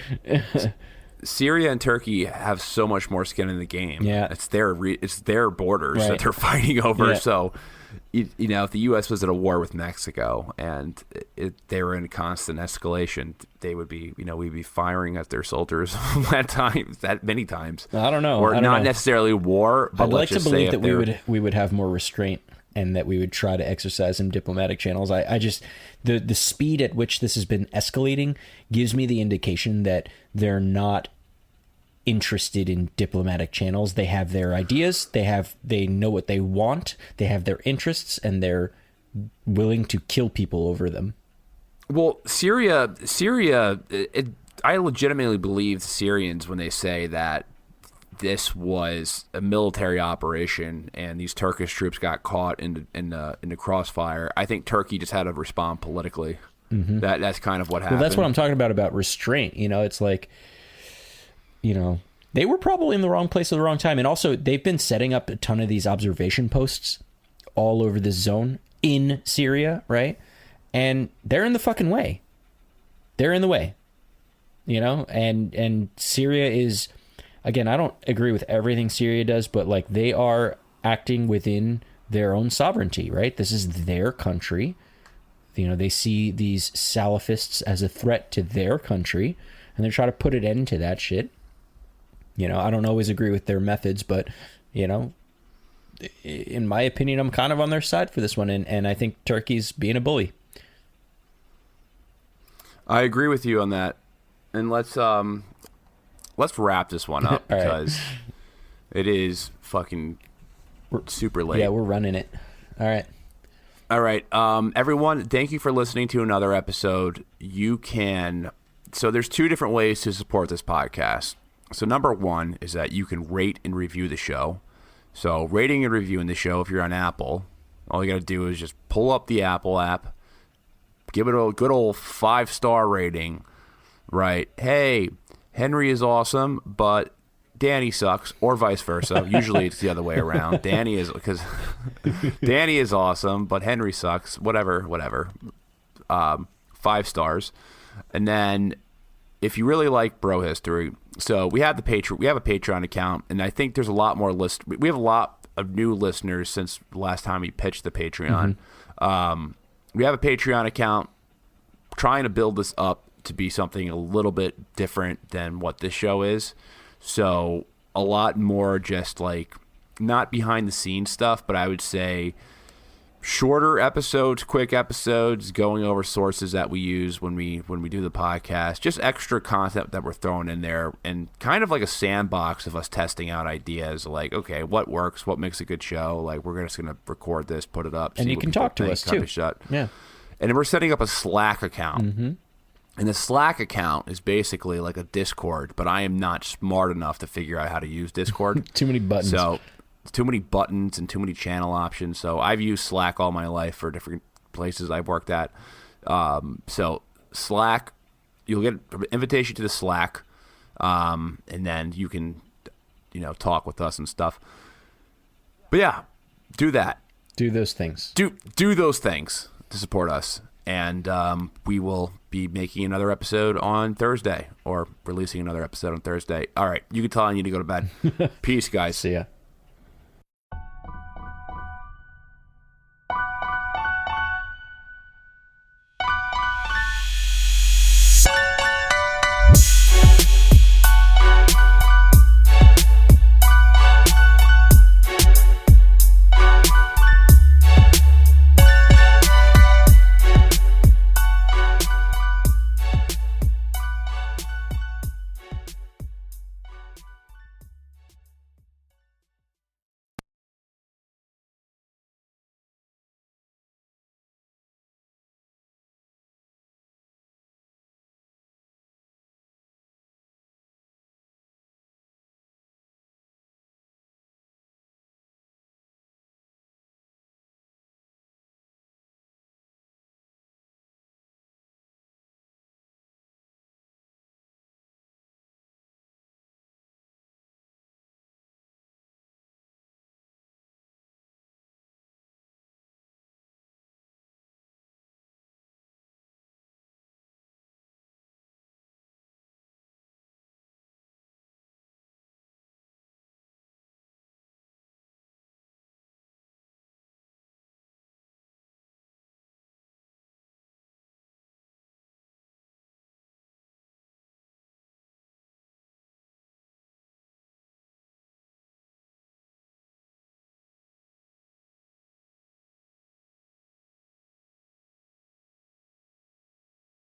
Syria and Turkey have so much more skin in the game. Yeah, it's their borders that they're fighting over. Yeah. So, if the U.S. was at a war with Mexico and they were in constant escalation, they would be, we'd be firing at their soldiers that many times. I don't know, or not necessarily war. But I'd like to believe that we would have more restraint and that we would try to exercise some diplomatic channels. I just the speed at which this has been escalating gives me the indication that they're not interested in diplomatic channels. They have their ideas, they know what they want, they have their interests, and they're willing to kill people over them. Well, Syria, I legitimately believe the Syrians when they say that this was a military operation and these Turkish troops got caught in the crossfire. I think Turkey just had to respond politically. Mm-hmm. That's kind of what happened. Well, that's what I'm talking about restraint. It's they were probably in the wrong place at the wrong time. And also, they've been setting up a ton of these observation posts all over this zone in Syria, right? And they're in the fucking way. They're in the way. And Syria is, again, I don't agree with everything Syria does, but they are acting within their own sovereignty, right? This is their country. They see these Salafists as a threat to their country, and they're trying to put an end to that shit. I don't always agree with their methods, but, in my opinion, I'm kind of on their side for this one, and I think Turkey's being a bully. I agree with you on that. And let's wrap this one up because it is fucking super late. Yeah, we're running it. All right. Everyone, thank you for listening to another episode. So there's two different ways to support this podcast. So number one is that you can rate and review the show. So rating and reviewing the show, if you're on Apple, all you got to do is just pull up the Apple app, give it a good old 5-star rating, right? Hey, Henry is awesome, but Danny sucks, or vice versa. Usually it's the other way around. Danny is awesome, but Henry sucks. Whatever. 5 stars. And then if you really like Bro History, so we have a Patreon account, and I think there's a lot more we have a lot of new listeners since the last time we pitched the Patreon. We have a Patreon account, trying to build this up to be something a little bit different than what this show is. So a lot more just like not behind the scenes stuff, but I would say shorter episodes, quick episodes, going over sources that we use when we do the podcast, just extra content that we're throwing in there, and kind of like a sandbox of us testing out ideas like, okay, what works, what makes a good show, like we're just going to record this, put it up, and you can talk to us too. Yeah. And then we're setting up a Slack account. And the Slack account is basically like a Discord, but I am not smart enough to figure out how to use Discord. Too many buttons. So too many buttons and too many channel options. So I've used Slack all my life for different places I've worked at. So Slack, you'll get an invitation to the Slack, and then you can, talk with us and stuff. But yeah, do that. Do those things. Do those things to support us. And we will be making another episode on Thursday, or releasing another episode on Thursday. All right, you can tell I need to go to bed. Peace, guys. See ya.